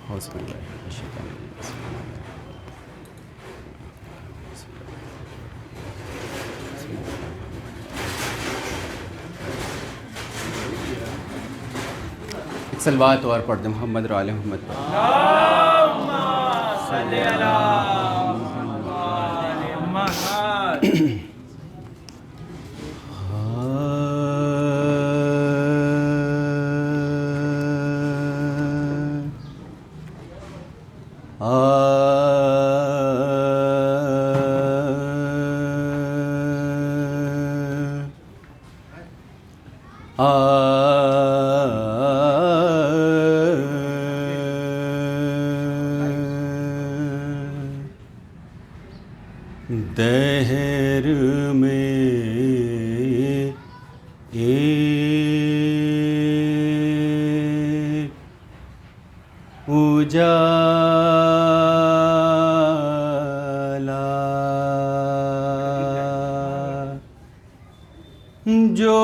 اعوذ باللہ من الشیطان الرجیم۔ ایک صلوات اور پڑھ دیں محمد و آل محمد پر۔ اللہم صلی علی محمد۔ دہر میں ایک اجالا جو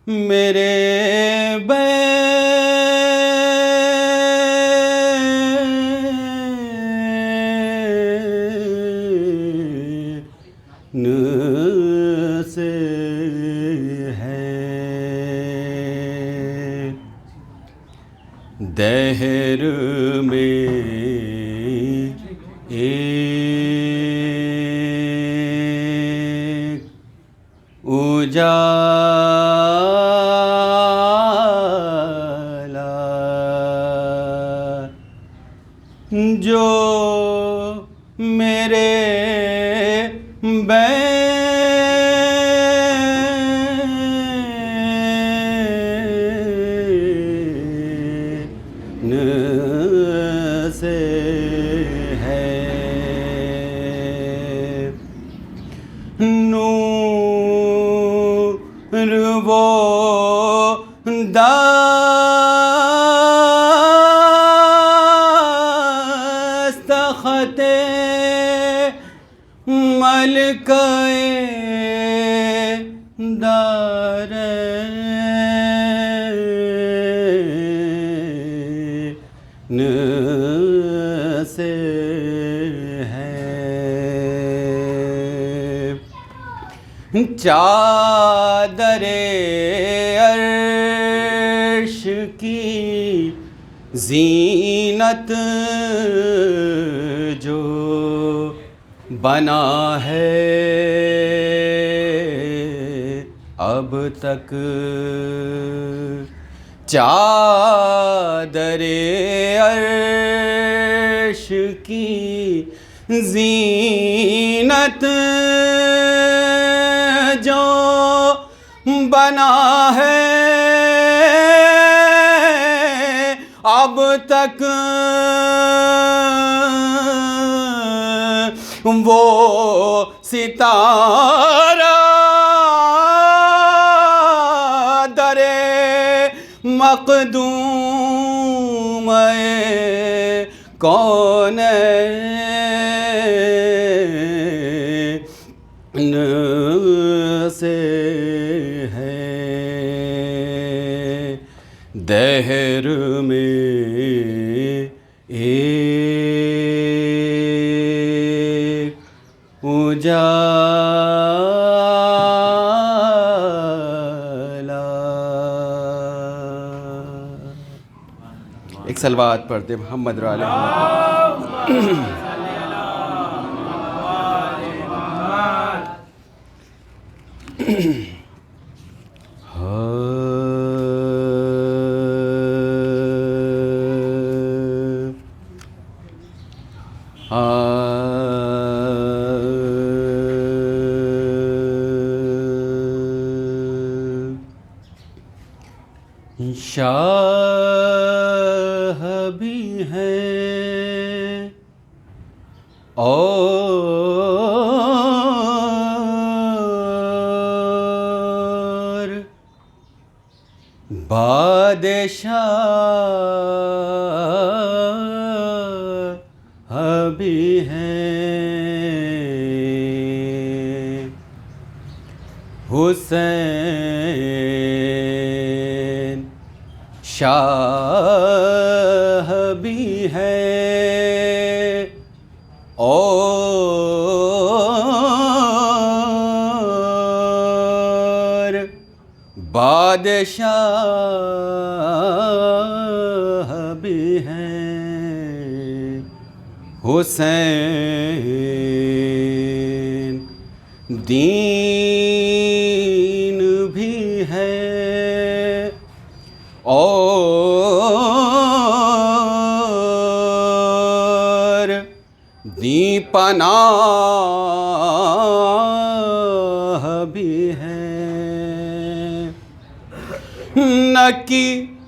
میرے سے ہے، دہر میں ایک اجالا جو میرے سے ہے، نور وہ دستخط ملکہ دارین سے ہے، چادر عرش کی زینت جو بنا ہے اب تک، چادر عرش کی زینت جو بنا ہے اب تک، وہ ستارہ در مقدوم کونین سے ہے، دہر میں ایک اجالا۔ ایک صلوات پڑھ دے محمد و آل محمد۔ شاہ بھی ہیں اور بادشاہ بھی ہیں، حسین شاہ بھی ہے اور بادشاہ بھی ہیں حسین دین بھی ہے اور دین پناہ بھی ہے نہ کہ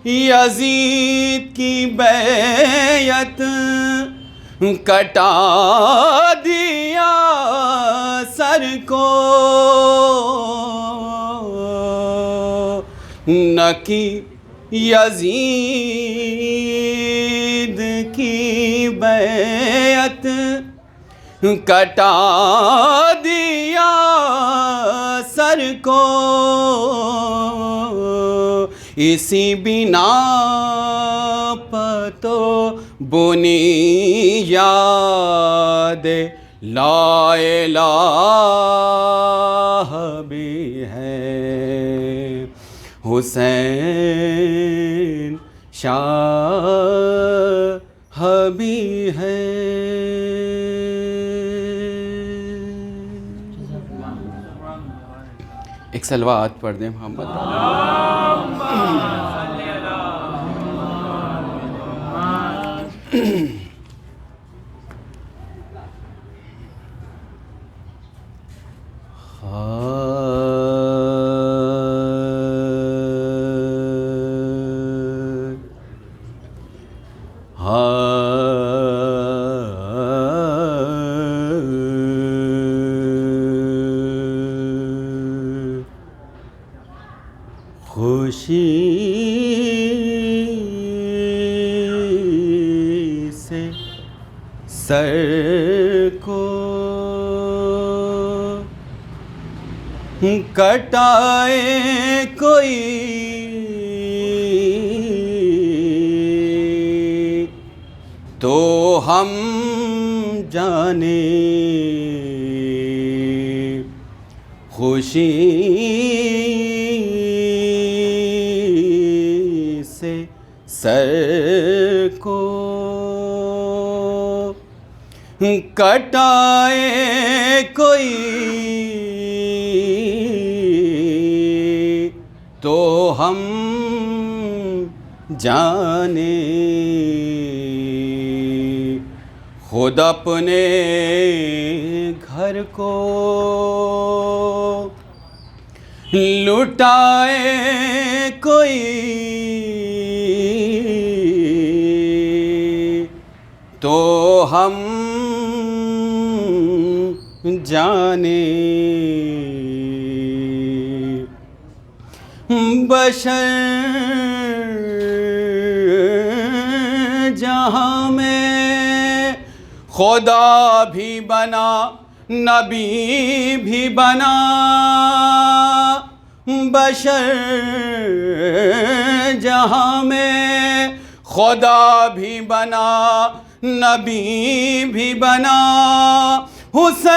یزید کی بیعت کٹا دیا سر کو نہ کہ یزید کی بیعت کٹا دیا سر کو اسی بنا پہ تو بنیاد لا الہ بھی ہے حسین شاہ بھی ہے ایک صلوات پڑھ دیں محمد خوشی سے سر کو کٹائے کوئی تو ہم جانے خوشی سے سر کو کٹائے کوئی تو ہم جانے خود اپنے گھر کو لٹائے کوئی تو ہم جانے بشر جہاں میں خدا بھی بنا نبی بھی بنا بشر جہاں میں خدا بھی بنا نبی بھی بنا حسین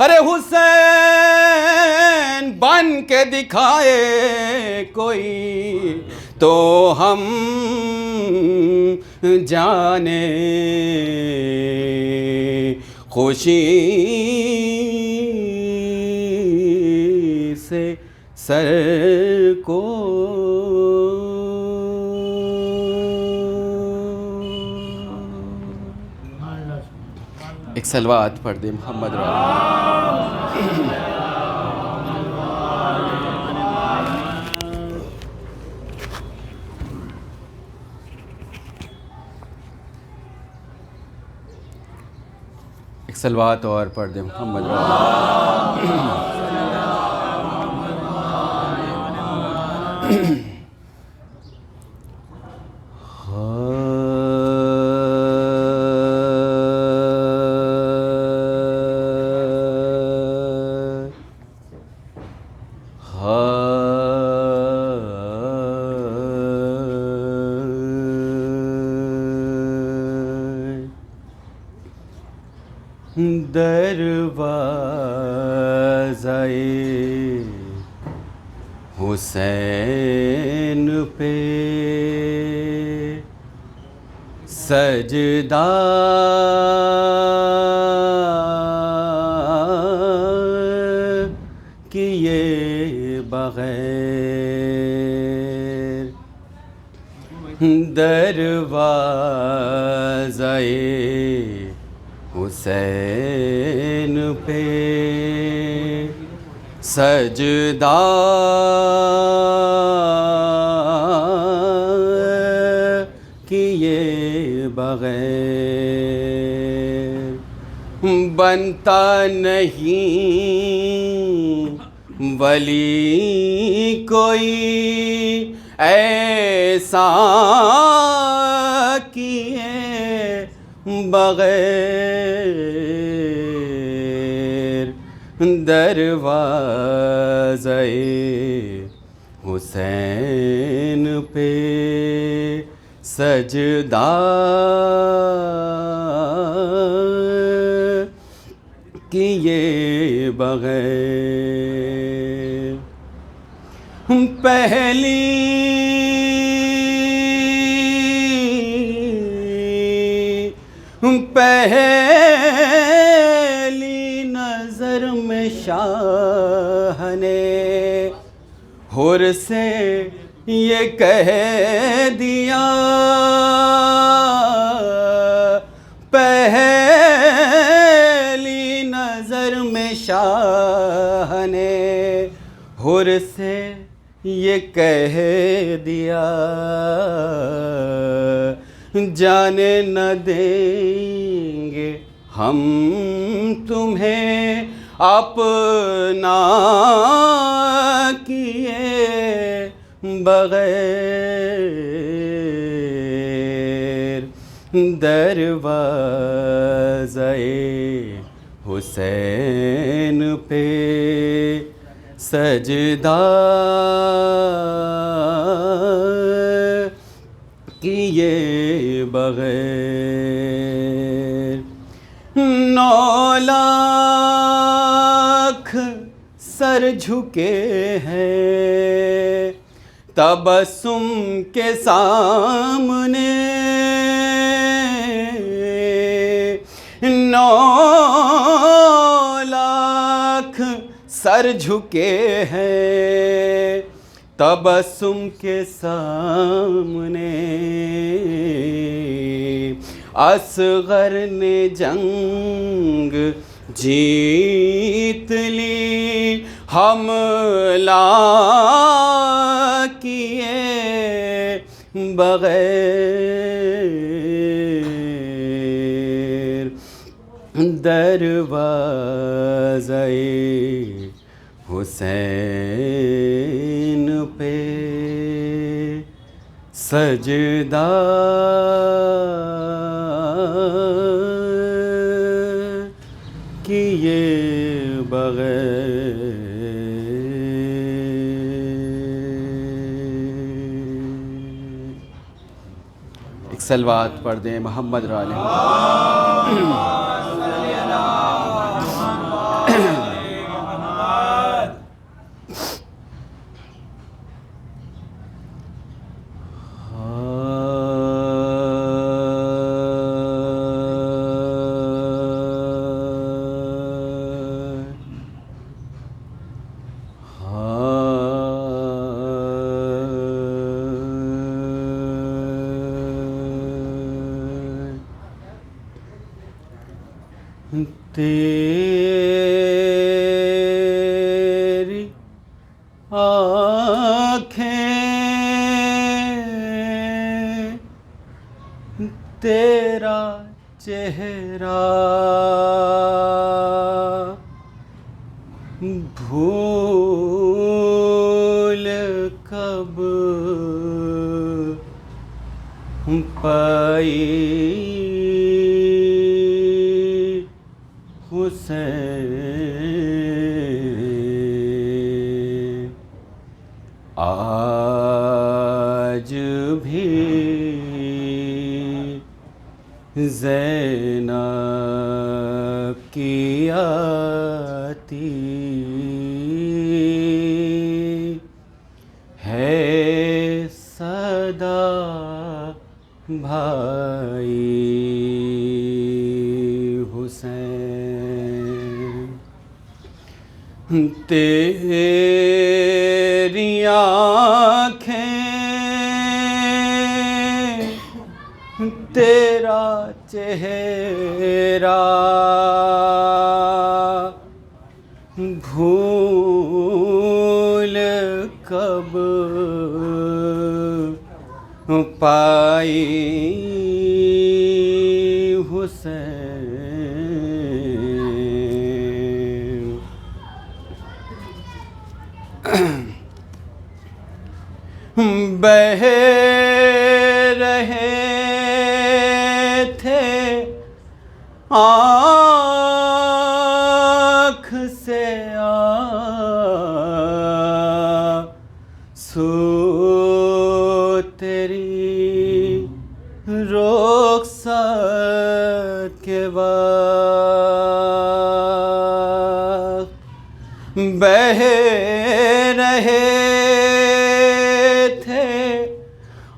ارے حسین بن کے دکھائے کوئی تو ہم جانے خوشی سے سر کو ایک صلوات پڑھ دیں محمد ایک صلوات اور پڑھ دیں محمد حسین پہ سجدہ کیے بغیر دروازۂ حسین پہ سجدہ کیے بغیر بنتا نہیں ولی کوئی ایسا کیے بغیر دروازۂ حسین پہ سجدہ کیے بغیر پہلی نظر میں شاہ نے حر سے یہ کہہ دیا پہلی نظر میں شاہ نے حر سے یہ کہہ دیا جانے نہ دیں گے ہم تمہیں اپنا کیے بغیر دروازۂ حسین پہ سجدہ کیے بغیر 9 لاکھ سر جھکے ہیں تبسم کے سامنے 9 لاکھ سر جھکے ہیں تبسم کے سامنے اصغر نے جنگ جیت لی حملہ کیے بغیر دروازۂ حسین پہ سجدہ کیے بغیر ایک صلوات پڑھ دیں محمد را علیہ تیری آنکھیں تیرا چہرہ بھول کب پائی حسین آج بھی زینب کی آتی بھائی حسین، تیری آنکھیں تیرا چہرہ بھول کب پائی حسین، بہہ رہے تھے آنکھ سے آنسو تیری رخصت کے وقت، بہہ رہے تھے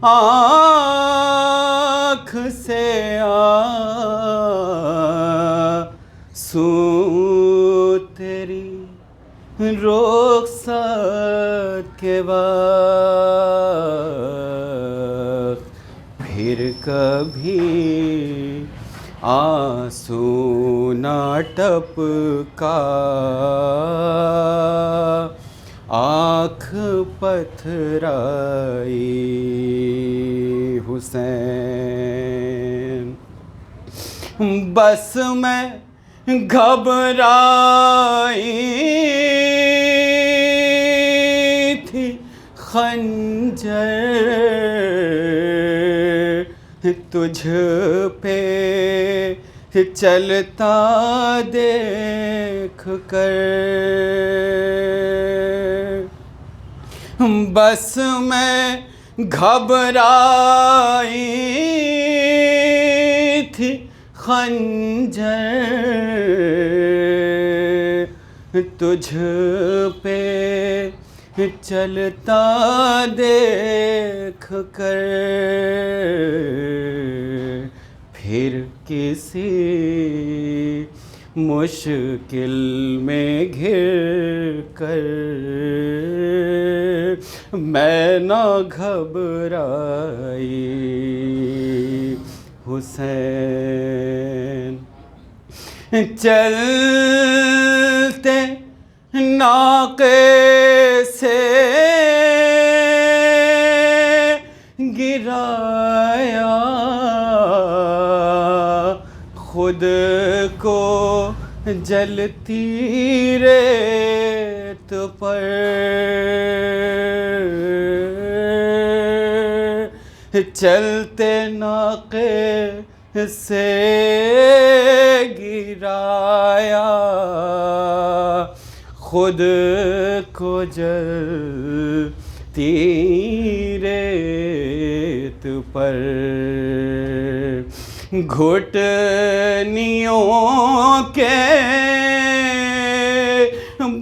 آنکھ سے آنسو تیری رخصت کے وقت، پھر کبھی آنسو نہ ٹپکا، آنکھ پتھرائی حسین، بس میں گھبرائی تھی خنجر تجھ پہ چلتا دیکھ کر، بس میں گھبرائی تھی خنجر تجھ پہ چلتا دیکھ کر، پھر کسی مشکل میں گھر کر میں نہ گھبرائی حسین، چلتے ناقے سے گرایا خود کو جلتی ریت پر، چلتے ناقے سے گرایا خود کو جلتی ریت پر، گھٹنیوں کے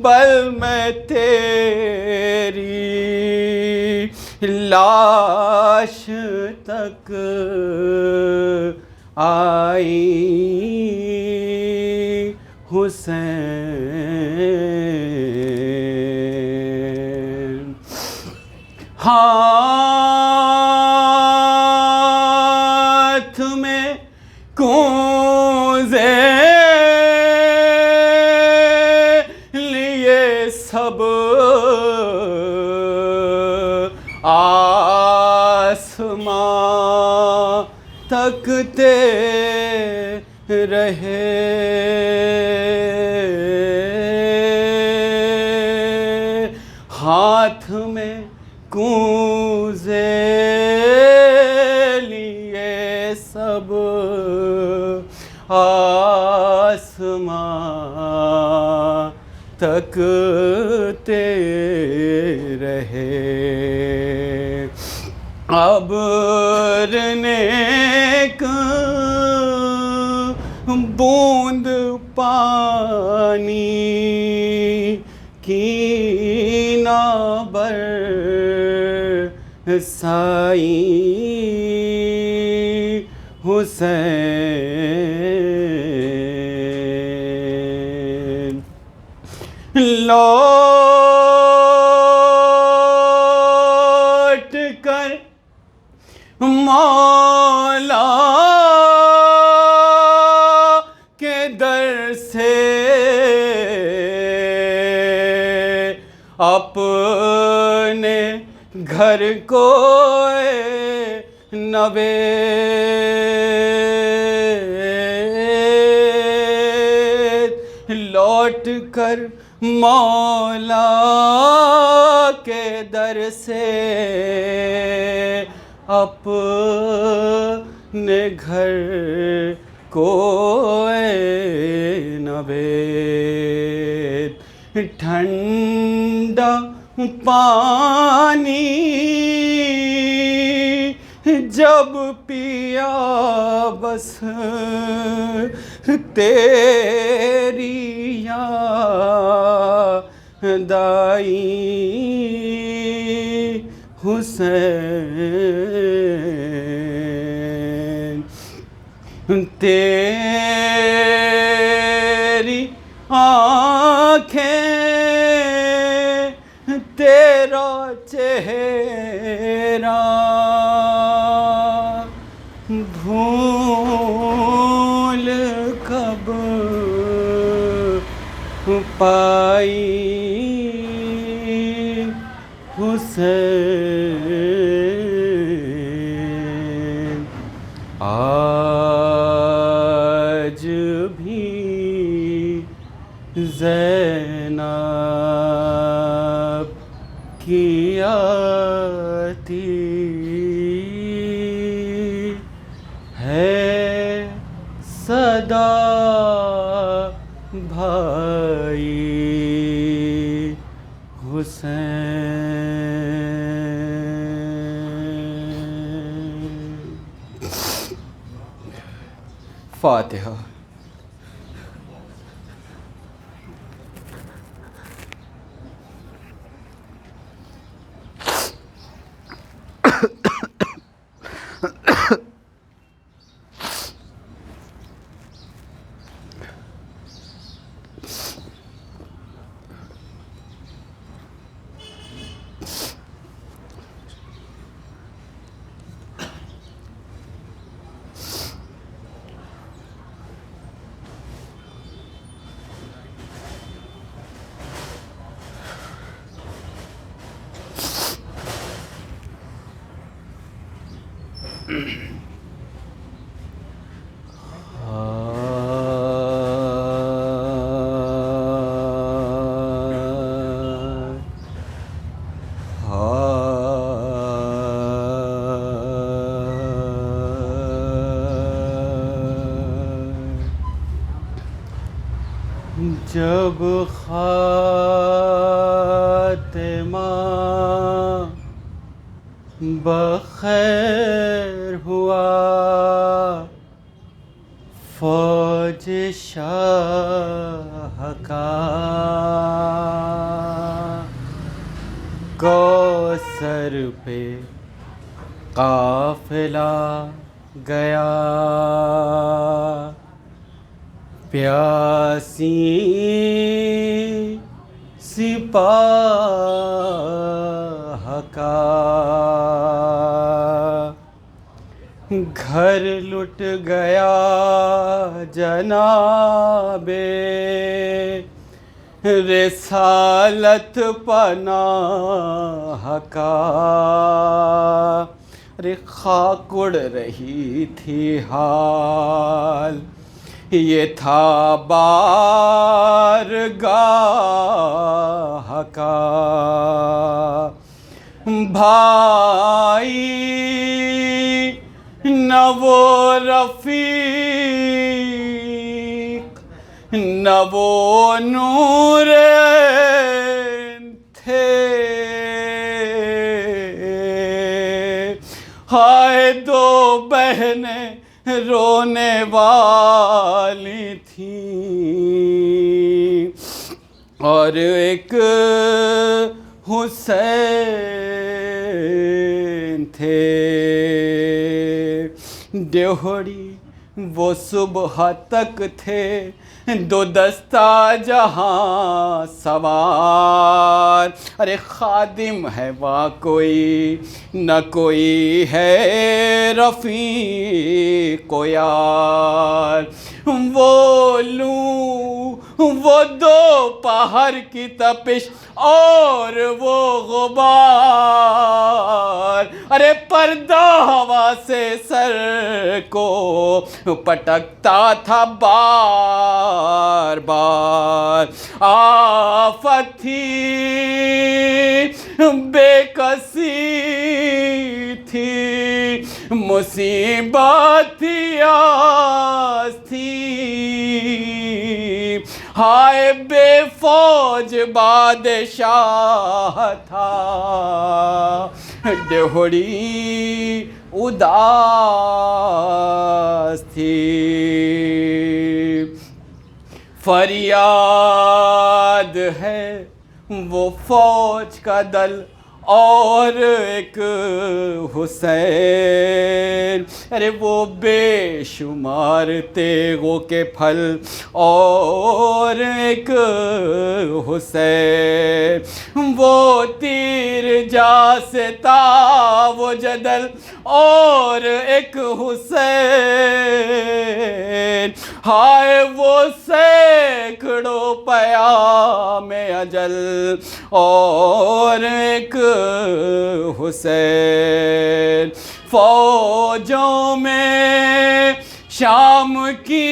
بل میں تیری لاش تک آئی حسین، ہاتھ میں کوزے لیے سب آسمان تکتے رہے، ہاتھ میں کوزے لیے سب آسمان تکتے رہے، ابر نے ایک بوند پانی کی نہ برسائی حسین لوٹ کر مولا کے در سے اپنے گھر کو نوید لوٹ کر مولا کے در سے اپنے گھر کو نوید ٹھنڈا پانی جب پیا بس تیری یاد آئی حسین تیری آنکھیں تیرا چہرہ بھول کب پائی حسین آج بھی زینب کی آتی ہے صدا بھائی حسین فاتحہ جب خاتمہ بخیر ہوا فوج شاہ کا کوثر پہ قافلہ گیا پیاسی سپاہ کا گھر لٹ گیا جناب رسالت پناہ کا ارے خاک اڑ رہی تھی حال یہ تھا بارگاہ کا بھائی نہ وہ رفیق نہ وہ نور تھے ہائے دو بہنیں رونے والی تھیں اور ایک حسین تھے دیوہڑی وہ صبح تک تھے دو دستہ جہاں سوار، ارے خادم ہے وہاں کوئی نہ کوئی ہے رفیق و یار، وہ لوں وہ دو پہر کی تپش اور وہ غبار، ارے پردہ ہوا سے سر کو پٹکتا تھا بار بار، آفت تھی بے کسی تھی مصیبت تھی آس تھی، ہائے بے فوج بادشاہ تھا ڈہوڑی اداس تھی، فریاد ہے وہ فوج کا دل اور ایک حسین، ارے وہ بے شمار تیغوں کے پھل اور ایک حسین، وہ تیر جا سے تا وہ جدل اور ایک حسین، ہائے وہ سینکڑوں پیام اجل اور ایک حسین، فوجوں میں شام کی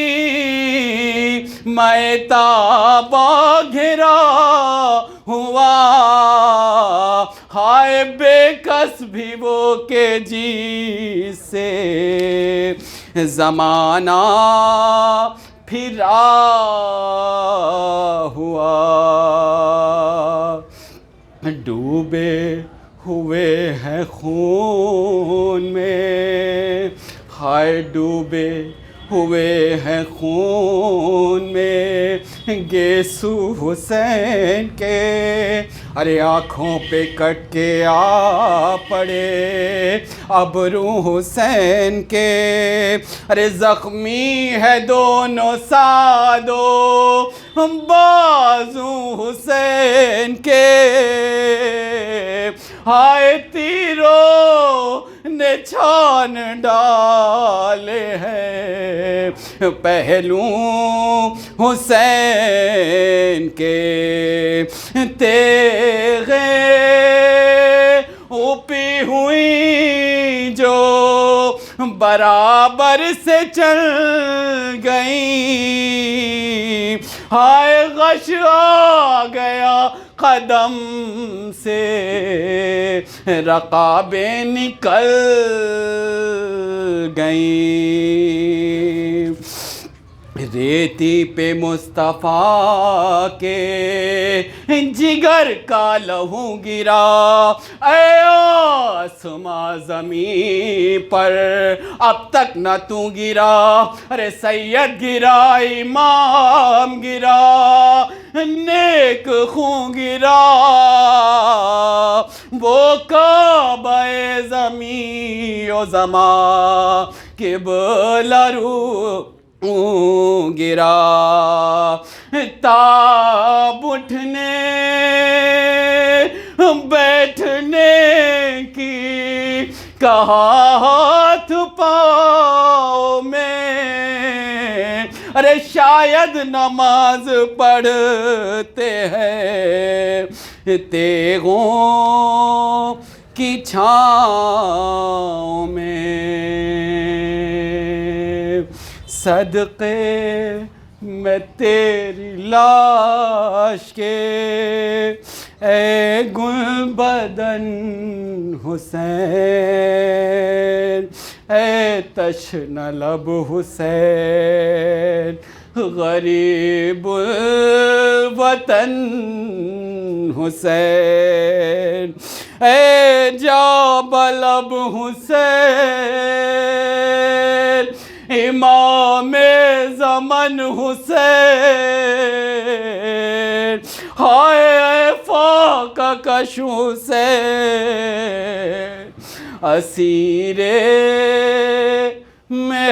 میتابہ گھرا ہوا، ہائے بے کس بھی وہ کہ جی سے زمانہ پھرا ہوا، ڈوبے ہوئے ہیں خون میں، ہائے ڈوبے ہوئے ہیں خون میں گیسو حسین کے، ارے آنکھوں پہ کٹ کے آ پڑے ابرو حسین کے، ارے زخمی ہے دونوں سادو بازو حسین کے، ہائے تیروں نے چھان ڈالے ہیں پہلو حسین کے، تیغیں اوپی ہوئی جو برابر سے چل گئیں، ہائے غش آ گیا قدم سے رقابیں نکل گئیں، ریتی پہ مصطفیٰ کے جگر کا لہو گرا، اے آسماں زمین پر اب تک نہ تو گرا، ارے سید گرا امام گرا نیک خون گرا، وہ کعبہ زمین و زمان قبلہ رو گرا، تاب اٹھنے بیٹھنے کی کہا ہاتھ پاؤں میں، ارے شاید نماز پڑھتے ہیں تیغوں کی چھاؤں میں، صدقے میں تیری لاش کے اے گل بدن حسین، اے تشنہ لب حسین، غریب الوطن حسین، اے جاب لب حسین، امام زمن حسین، ہائے فاقہ کش حسین، اسیر میں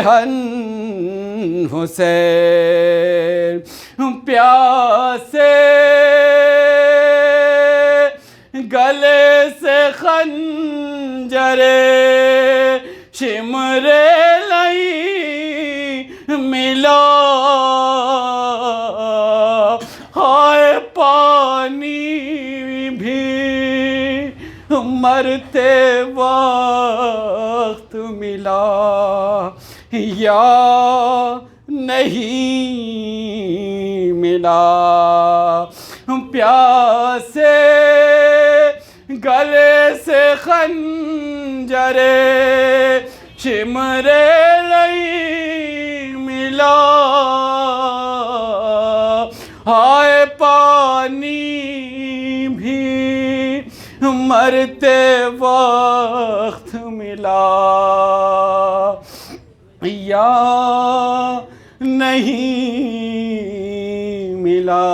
حسین پیاسے گلے سے خنجر شمر لئی ملا ہائے پانی بھی مرتے وقت ملا یا نہیں ملا پیاسے گلے سے خنجر شمر لئی ملا ہائے پانی بھی مرتے وقت ملا یا نہیں ملا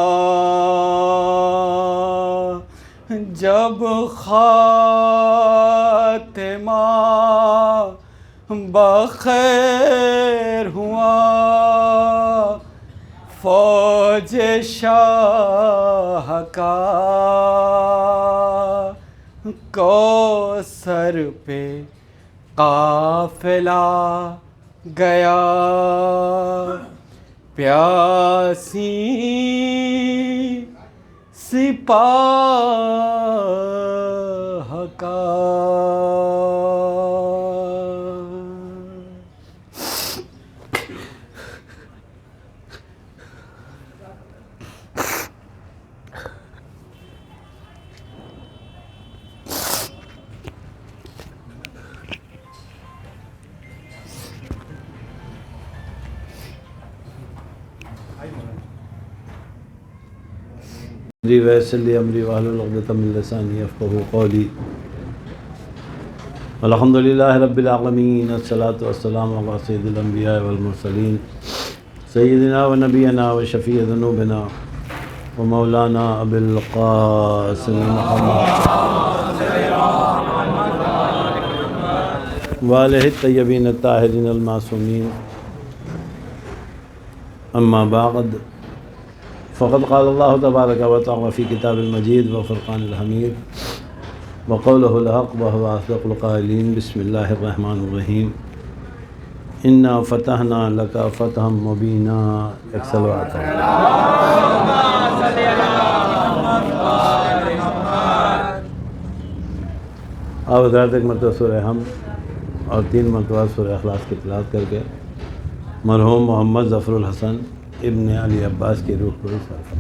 جب خاتمہ بخیر ہوا فوج شاہ کا کوثر پہ قافلہ گیا پیاسی سپاہ کا امری ویسر لی امری واحلل عقدۃ من لسانی یفقہوا قولی الحمد للہ رب العالمین الصلاۃ والسلام علی سید الانبیاء والمرسلین سیدنا و نبینا و شفیع ذنوبنا و مولانا ابی القاسم محمد وآلہ الطیبین الطاہرین المعصومین اما بعد فقد قال اللہ تبارک و تعالی فی کتاب المجید و فرقان الحمید وقولہ الحق وهو اصدق القائلین بسم اللہ الرحمن الرحیم انا فتحنا لک فتحا مبینا ایک صلوات ہے آپ حضرات ایک مرتبہ سورہ حمد اور 3 مرتبہ سورہ اخلاص کی تلاوت کر کے مرحوم محمد ظفر الحسن ابن علی عباس کی روح کو صرف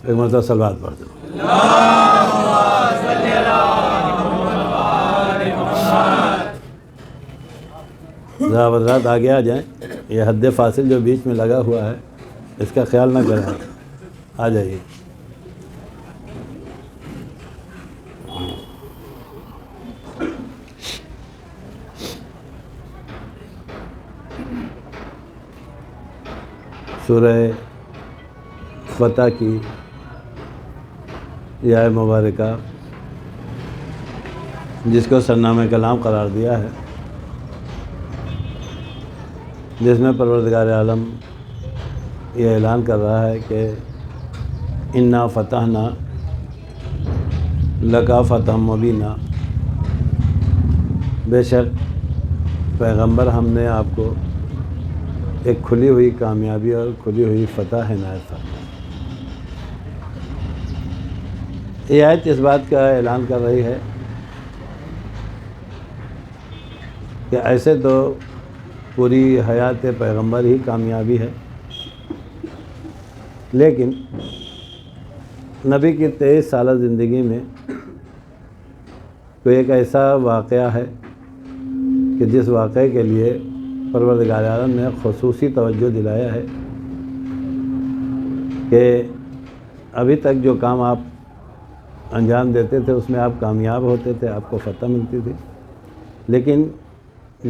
ایک مرتبہ صلوات پڑھ دو ذرا حضرات آگے آ جائیں، یہ حد فاصل جو بیچ میں لگا ہوا ہے اس کا خیال نہ کریں، آ جائیے۔ سورہ فتح کی یہ آیت مبارکہ جس کو سرنامہ کلام قرار دیا ہے، جس میں پروردگار عالم یہ اعلان کر رہا ہے کہ انا فتحنا لک فتحا مبینا، بے شک پیغمبر ہم نے آپ کو ایک کھلی ہوئی کامیابی اور کھلی ہوئی فتح عنایت فرمائی۔ یہ آیت اس بات کا اعلان کر رہی ہے کہ ایسے تو پوری حیات پیغمبر ہی کامیابی ہے، لیکن نبی کی 23 سالہ زندگی میں کوئی ایک ایسا واقعہ ہے کہ جس واقعے کے لیے پروردگار عالم نے خصوصی توجہ دلایا ہے کہ ابھی تک جو کام آپ انجام دیتے تھے اس میں آپ کامیاب ہوتے تھے، آپ کو فتح ملتی تھی، لیکن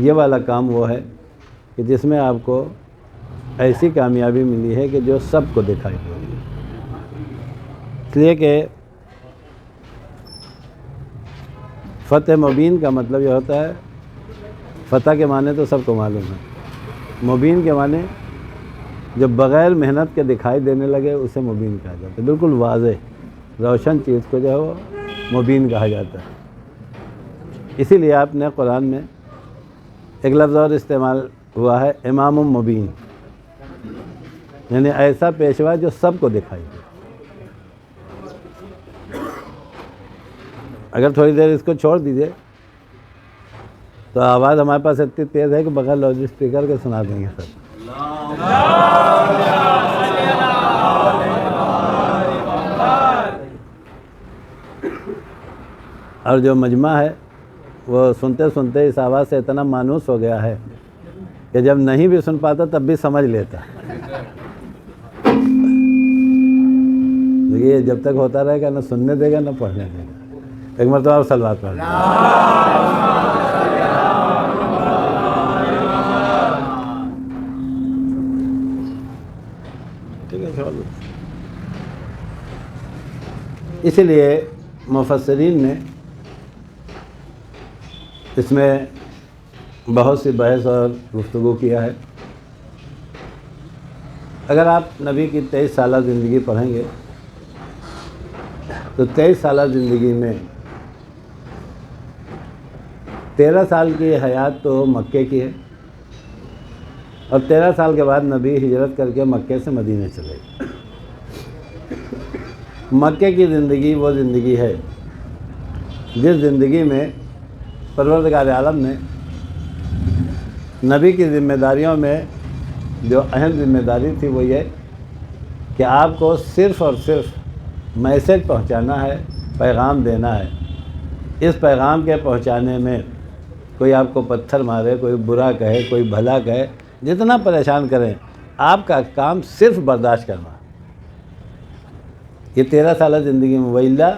یہ والا کام وہ ہے کہ جس میں آپ کو ایسی کامیابی ملی ہے کہ جو سب کو دکھائی دے رہی ہے۔ اس لیے کہ فتح مبین کا مطلب یہ ہوتا ہے، فتح کے معنی تو سب کو معلوم ہے، مبین کے معنی جو بغیر محنت کے دکھائی دینے لگے اسے مبین کہا جاتا ہے، بالکل واضح روشن چیز کو جو ہے وہ مبین کہا جاتا ہے۔ اسی لیے آپ نے قرآن میں ایک لفظ اور استعمال ہوا ہے، امام مبین، یعنی ایسا پیشوا جو سب کو دکھائی دے۔ اگر تھوڑی دیر اس کو چھوڑ دیجئے تو آواز ہمارے پاس اتنی تیز ہے کہ بغیر لاؤڈ اسپیکر کے سنا دیں گے سب۔ اور جو مجمع ہے وہ سنتے سنتے اس آواز سے اتنا مانوس ہو گیا ہے کہ جب نہیں بھی سن پاتا تب بھی سمجھ لیتا۔ یہ جب تک ہوتا رہے گا نہ سننے دے گا نہ پڑھنے دے گا۔ ایک مرتبہ اور صلوات پڑھ لیں۔ ٹھیک ہے، چھوڑ دو۔ اسی لیے مفسرین نے اس میں بہت سی بحث اور گفتگو کیا ہے۔ اگر آپ نبی کی 23 سالہ زندگی پڑھیں گے تو 23 سالہ زندگی میں 13 سال کی حیات تو مکے کی ہے، اور 13 سال کے بعد نبی ہجرت کر کے مکے سے مدینے چلے گئے۔ مکے کی زندگی وہ زندگی ہے جس زندگی میں پروردگار عالم نے نبی کی ذمہ داریوں میں جو اہم ذمہ داری تھی وہ یہ کہ آپ کو صرف اور صرف میسج پہنچانا ہے، پیغام دینا ہے۔ اس پیغام کے پہنچانے میں کوئی آپ کو پتھر مارے، کوئی برا کہے، کوئی بھلا کہے، جتنا پریشان کریں، آپ کا کام صرف برداشت کرنا۔ یہ 13 سالہ زندگی میں ویلا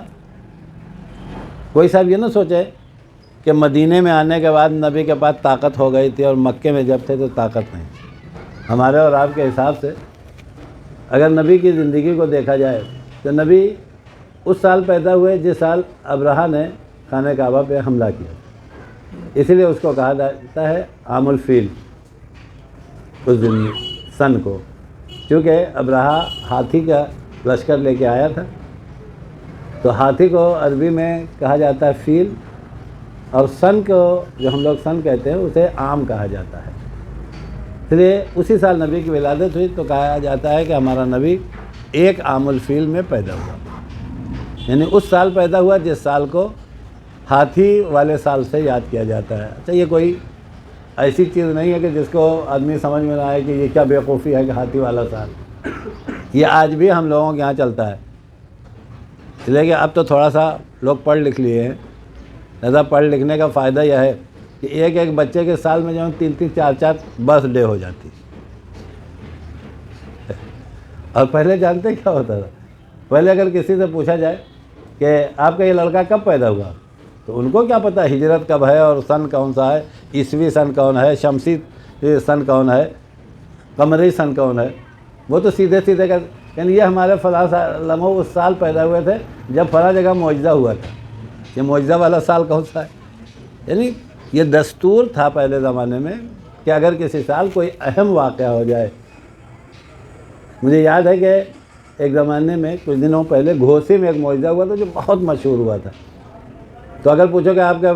کوئی صاحب یہ نہ سوچے کہ مدینے میں آنے کے بعد نبی کے پاس طاقت ہو گئی تھی اور مکے میں جب تھے تو طاقت نہیں۔ ہمارے اور آپ کے حساب سے اگر نبی کی زندگی کو دیکھا جائے تو نبی اس سال پیدا ہوئے جس سال ابرہہ نے خانہ کعبہ پہ حملہ کیا، اسی لیے اس کو کہا جاتا ہے عام الفیل اس دن سن کو، کیونکہ ابرہہ ہاتھی کا لشکر لے کے آیا تھا، تو ہاتھی کو عربی میں کہا جاتا ہے فیل، اور سن کو جو ہم لوگ سن کہتے ہیں اسے عام کہا جاتا ہے۔ اس لیے اسی سال نبی کی ولادت ہوئی تو کہا جاتا ہے کہ ہمارا نبی ایک عام الفیل میں پیدا ہوا، یعنی اس سال پیدا ہوا جس سال کو ہاتھی والے سال سے یاد کیا جاتا ہے۔ اچھا، یہ کوئی ایسی چیز نہیں ہے کہ جس کو آدمی سمجھ میں نہ آئے کہ یہ کیا بیوقوفی ہے کہ ہاتھی والا سال، یہ آج بھی ہم لوگوں کے یہاں چلتا ہے۔ اس لیے کہ اب تو تھوڑا سا لوگ پڑھ لکھ لیے ہیں، لہذا پڑھ لکھنے کا فائدہ یہ ہے کہ ایک ایک بچے کے سال میں جو 3 4 برتھ ڈے ہو جاتی، اور پہلے جانتے کیا ہوتا تھا؟ پہلے اگر کسی سے پوچھا جائے کہ آپ کا یہ لڑکا کب پیدا ہوا تو ان کو کیا پتہ ہجرت کب ہے اور سن کون سا ہے، عیسوی سن کون ہے، شمسی سن کون ہے، قمری سن کون ہے۔ وہ تو سیدھے یعنی یہ ہمارے فلاں لمحوں اس سال پیدا ہوئے تھے جب فلاں جگہ معجزہ ہوا تھا، یہ معجزہ والا سال کون سا ہے۔ یعنی یہ دستور تھا پہلے زمانے میں کہ اگر کسی سال کوئی اہم واقعہ ہو جائے۔ مجھے یاد ہے کہ ایک زمانے میں کچھ دنوں پہلے گھوسی میں ایک معجزہ ہوا تھا جو بہت مشہور ہوا تھا، تو اگر پوچھو کہ آپ کا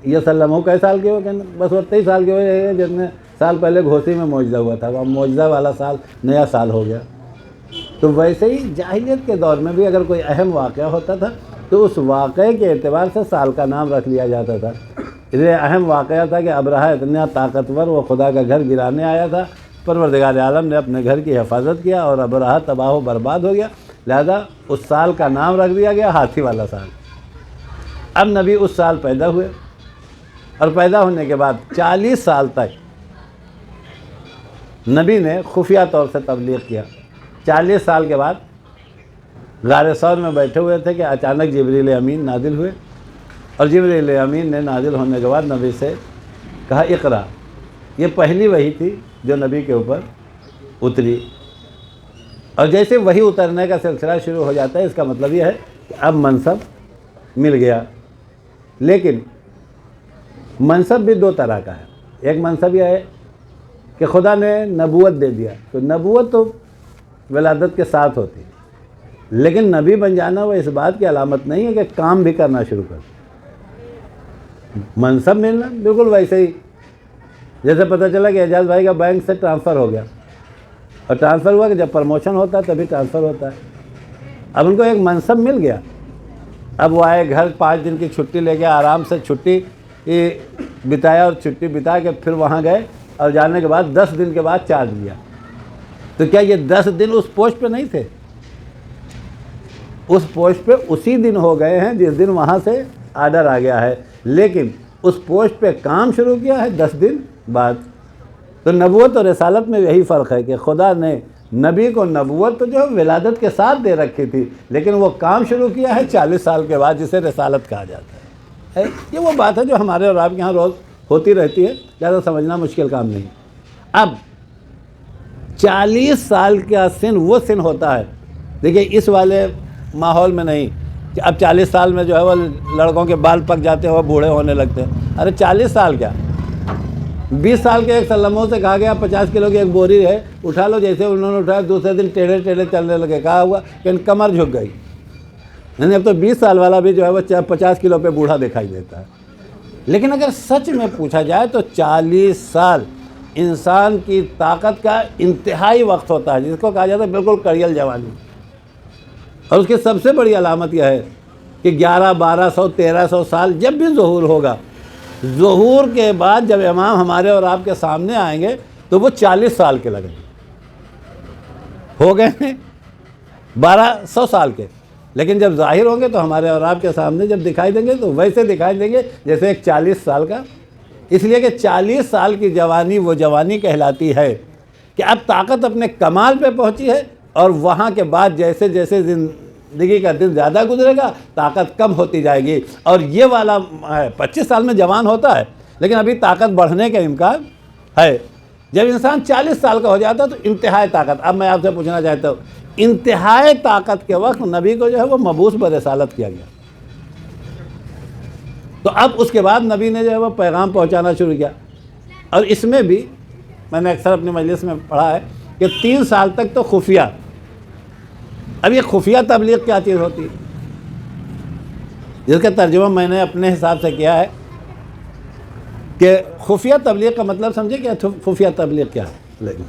یہ سلم ہو کئی سال کے ہو، کہنا بس 23 سال کے ہوئے جتنے سال پہلے گھوسی میں معجزہ ہوا تھا، وہ معجزہ والا سال نیا سال ہو گیا۔ تو ویسے ہی جاہلیت کے دور میں بھی اگر کوئی اہم واقعہ ہوتا تھا تو اس واقعے کے اعتبار سے سال کا نام رکھ لیا جاتا تھا۔ اس لیے اہم واقعہ تھا کہ ابرہہ اتنا طاقتور وہ خدا کا گھر گرانے آیا تھا، پروردگار عالم نے اپنے گھر کی حفاظت کیا اور ابرہہ تباہ و برباد ہو گیا، لہذا اس سال کا نام رکھ دیا گیا ہاتھی والا سال۔ اب نبی اس سال پیدا ہوئے اور پیدا ہونے کے بعد 40 سال تک نبی نے خفیہ طور سے تبلیغ کیا۔ 40 سال کے بعد غار ثور میں بیٹھے ہوئے تھے کہ اچانک جبریل امین نازل ہوئے، اور جبریل امین نے نازل ہونے کے بعد نبی سے کہا اقرا۔ یہ پہلی وحی تھی جو نبی کے اوپر اتری، اور جیسے وحی اترنے کا سلسلہ شروع ہو جاتا ہے، اس کا مطلب یہ ہے کہ اب منصب مل گیا۔ لیکن منصب بھی دو طرح کا ہے۔ ایک منصب یہ ہے کہ خدا نے نبوت دے دیا، تو نبوت تو ولادت کے ساتھ ہوتی ہے، لیکن نبی بن جانا وہ اس بات کی علامت نہیں ہے کہ کام بھی کرنا شروع کر۔ منصب ملنا بالکل ویسے ہی جیسے پتہ چلا کہ اعجاز بھائی کا بینک سے ٹرانسفر ہو گیا، اور ٹرانسفر ہوا کہ جب پروموشن ہوتا ہے تبھی ٹرانسفر ہوتا ہے۔ اب ان کو ایک منصب مل گیا، اب وہ آئے گھر 5 دن کی چھٹی لے کے آرام سے چھٹی بتایا، اور چھٹی بتا کے پھر وہاں گئے، اور جانے کے بعد 10 دن کے بعد چارج لیا۔ تو کیا یہ 10 دن اس پوسٹ پہ نہیں تھے؟ اس پوسٹ پہ اسی دن ہو گئے ہیں جس دن وہاں سے آرڈر آ گیا ہے، لیکن اس پوسٹ پہ کام شروع کیا ہے 10 دن بعد۔ تو نبوت اور رسالت میں یہی فرق ہے کہ خدا نے نبی کو نبوت تو جو ولادت کے ساتھ دے رکھی تھی، لیکن وہ کام شروع کیا ہے 40 سال کے بعد، جسے رسالت کہا جاتا ہے۔ یہ وہ بات ہے جو ہمارے اور آپ کے یہاں روز ہوتی رہتی ہے، زیادہ سمجھنا مشکل کام نہیں۔ اب 40 سال کا سن وہ سن ہوتا ہے، دیکھیے اس والے ماحول میں نہیں کہ اب 40 سال میں جو ہے وہ لڑکوں کے بال پک جاتے ہیں، وہ بوڑھے ہونے لگتے ہیں۔ ارے 40 سال کیا، 20 سال کے ایک سلموں سے کہا گیا 50 کلو کی ایک بوری ہے، اٹھا لو، جیسے انہوں نے اٹھایا دوسرے دن ٹیڑھے ٹیڑھے چلنے لگے، کہا ہوا کہ ان کمر جھک گئی۔ یعنی اب تو 20 سال والا بھی جو ہے وہ 50 کلو پہ بوڑھا دکھائی دیتا ہے۔ لیکن اگر سچ میں پوچھا جائے تو 40 سال انسان کی طاقت کا انتہائی وقت ہوتا ہے، جس کو کہا جاتا ہے بالکل کڑیل جوانی۔ اور اس کی سب سے بڑی علامت یہ ہے کہ 1100، 1200، 1300 سال جب بھی ظہور ہوگا، ظہور کے بعد جب امام ہمارے اور آپ کے سامنے آئیں گے تو وہ 40 سال کے لگیں گے، ہو گئے ہیں 1200 سال کے، لیکن جب ظاہر ہوں گے تو ہمارے اور آپ کے سامنے جب دکھائی دیں گے تو ویسے دکھائی دیں گے جیسے ایک 40 سال کا۔ اس لیے کہ 40 سال کی جوانی وہ جوانی کہلاتی ہے کہ اب طاقت اپنے کمال پہ پہنچی ہے، اور وہاں کے بعد جیسے جیسے زندگی کا دن زیادہ گزرے گا طاقت کم ہوتی جائے گی۔ اور یہ والا 25 سال میں جوان ہوتا ہے، لیکن ابھی طاقت بڑھنے کا امکان ہے۔ جب انسان 40 سال کا ہو جاتا ہے تو انتہائی طاقت۔ اب میں آپ سے پوچھنا چاہتا ہوں، انتہائی طاقت کے وقت نبی کو جو ہے وہ مبعوث برسالت کیا گیا، تو اب اس کے بعد نبی نے جو ہے وہ پیغام پہنچانا شروع کیا۔ اور اس میں بھی میں نے اکثر اپنی مجلس میں پڑھا ہے کہ 3 سال تک تو خفیہ۔ اب یہ خفیہ تبلیغ کیا چیز ہوتی ہے، جس کا ترجمہ میں نے اپنے حساب سے کیا ہے کہ خفیہ تبلیغ کا مطلب سمجھے کہ خفیہ تبلیغ کیا ہے۔ لیکن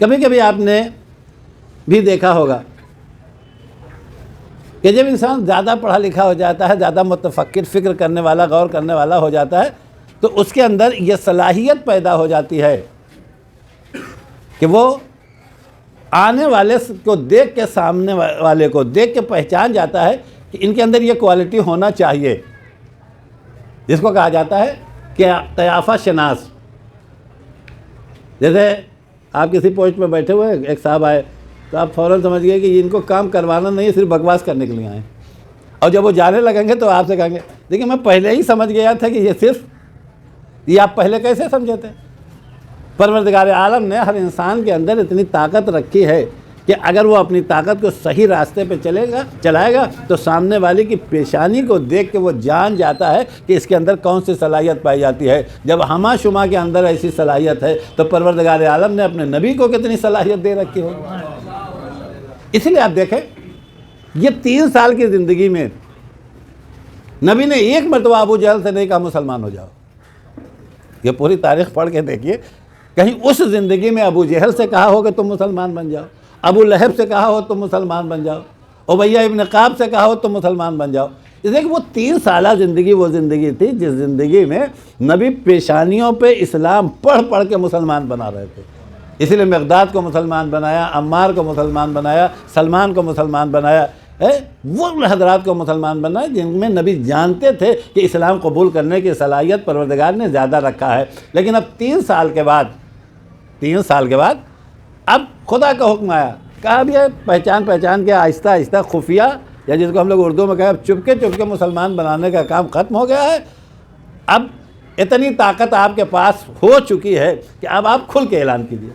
کبھی کبھی آپ نے بھی دیکھا ہوگا کہ جب انسان زیادہ پڑھا لکھا ہو جاتا ہے، زیادہ متفکر، فکر کرنے والا، غور کرنے والا ہو جاتا ہے، تو اس کے اندر یہ صلاحیت پیدا ہو جاتی ہے کہ وہ آنے والے کو دیکھ کے، سامنے والے کو دیکھ کے پہچان جاتا ہے کہ ان کے اندر یہ کوالٹی ہونا چاہیے، جس کو کہا جاتا ہے کہ قیافہ شناس۔ جیسے آپ کسی پوسٹ پہ بیٹھے ہوئے، ایک صاحب آئے تو آپ فوراً سمجھ گئے کہ ان کو کام کروانا نہیں ہے، صرف بکواس کرنے کے لیے آئے، اور جب وہ جانے لگیں گے تو آپ سے کہیں گے دیکھیں میں پہلے ہی سمجھ گیا تھا کہ یہ آپ پہلے کیسے سمجھے تھے۔ پروردگار عالم نے ہر انسان کے اندر اتنی طاقت رکھی ہے کہ اگر وہ اپنی طاقت کو صحیح راستے پہ چلائے گا تو سامنے والے کی پیشانی کو دیکھ کے وہ جان جاتا ہے کہ اس کے اندر کون سی صلاحیت پائی جاتی ہے۔ جب ہما شما کے اندر ایسی صلاحیت ہے تو پروردگار عالم نے اپنے نبی کو کتنی صلاحیت دے رکھی ہو۔ اس لیے آپ دیکھیں یہ 3 سال کی زندگی میں نبی نے ایک مرتبہ ابو جہل سے نہیں کہا مسلمان ہو جاؤ۔ یہ پوری تاریخ پڑھ کے دیکھیے، کہیں اس زندگی میں ابو جہل سے کہا ہو کہ تم مسلمان بن جاؤ، ابو لہب سے کہا ہو تم مسلمان بن جاؤ، امیہ ابن قعب سے کہا ہو تم مسلمان بن جاؤ۔ اس لیے کہ وہ 3 سالہ زندگی وہ زندگی تھی جس زندگی میں نبی پیشانیوں پہ اسلام پڑھ پڑھ کے مسلمان بنا رہے تھے۔ اسی لیے مقداد کو مسلمان بنایا، عمار کو مسلمان بنایا، سلمان کو مسلمان بنایا۔ وہ حضرات کو مسلمان بننا ہے جن میں نبی جانتے تھے کہ اسلام قبول کرنے کی صلاحیت پروردگار نے زیادہ رکھا ہے. لیکن اب 3 سال کے بعد اب خدا کا حکم آیا, کہا بھی ہے پہچان کے آہستہ آہستہ خفیہ, یا جس کو ہم لوگ اردو میں کہیں اب چپ کے مسلمان بنانے کا کام ختم ہو گیا ہے. اب اتنی طاقت آپ کے پاس ہو چکی ہے کہ اب آپ کھل کے اعلان کیجیے.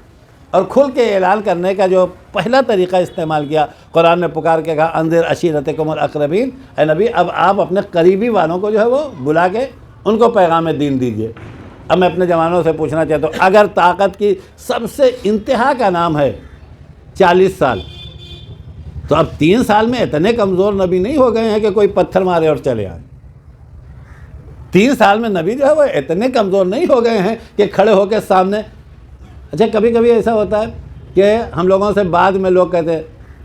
اور کھل کے اعلان کرنے کا جو پہلا طریقہ استعمال کیا, قرآن نے پکار کے کہا انذر عشیرتکم الاقربین, اے نبی اب آپ اپنے قریبی والوں کو جو ہے وہ بلا کے ان کو پیغام دین دیجیے. اب میں اپنے جوانوں سے پوچھنا چاہتا ہوں, اگر طاقت کی سب سے انتہا کا نام ہے 40 سال, تو اب 3 سال میں اتنے کمزور نبی نہیں ہو گئے ہیں کہ کوئی پتھر مارے اور چلے آئے. 3 سال میں نبی جو ہے وہ اتنے کمزور نہیں ہو گئے ہیں کہ کھڑے ہو کے سامنے. اچھا کبھی کبھی ایسا ہوتا ہے کہ ہم لوگوں سے بعد میں لوگ کہتے ہیں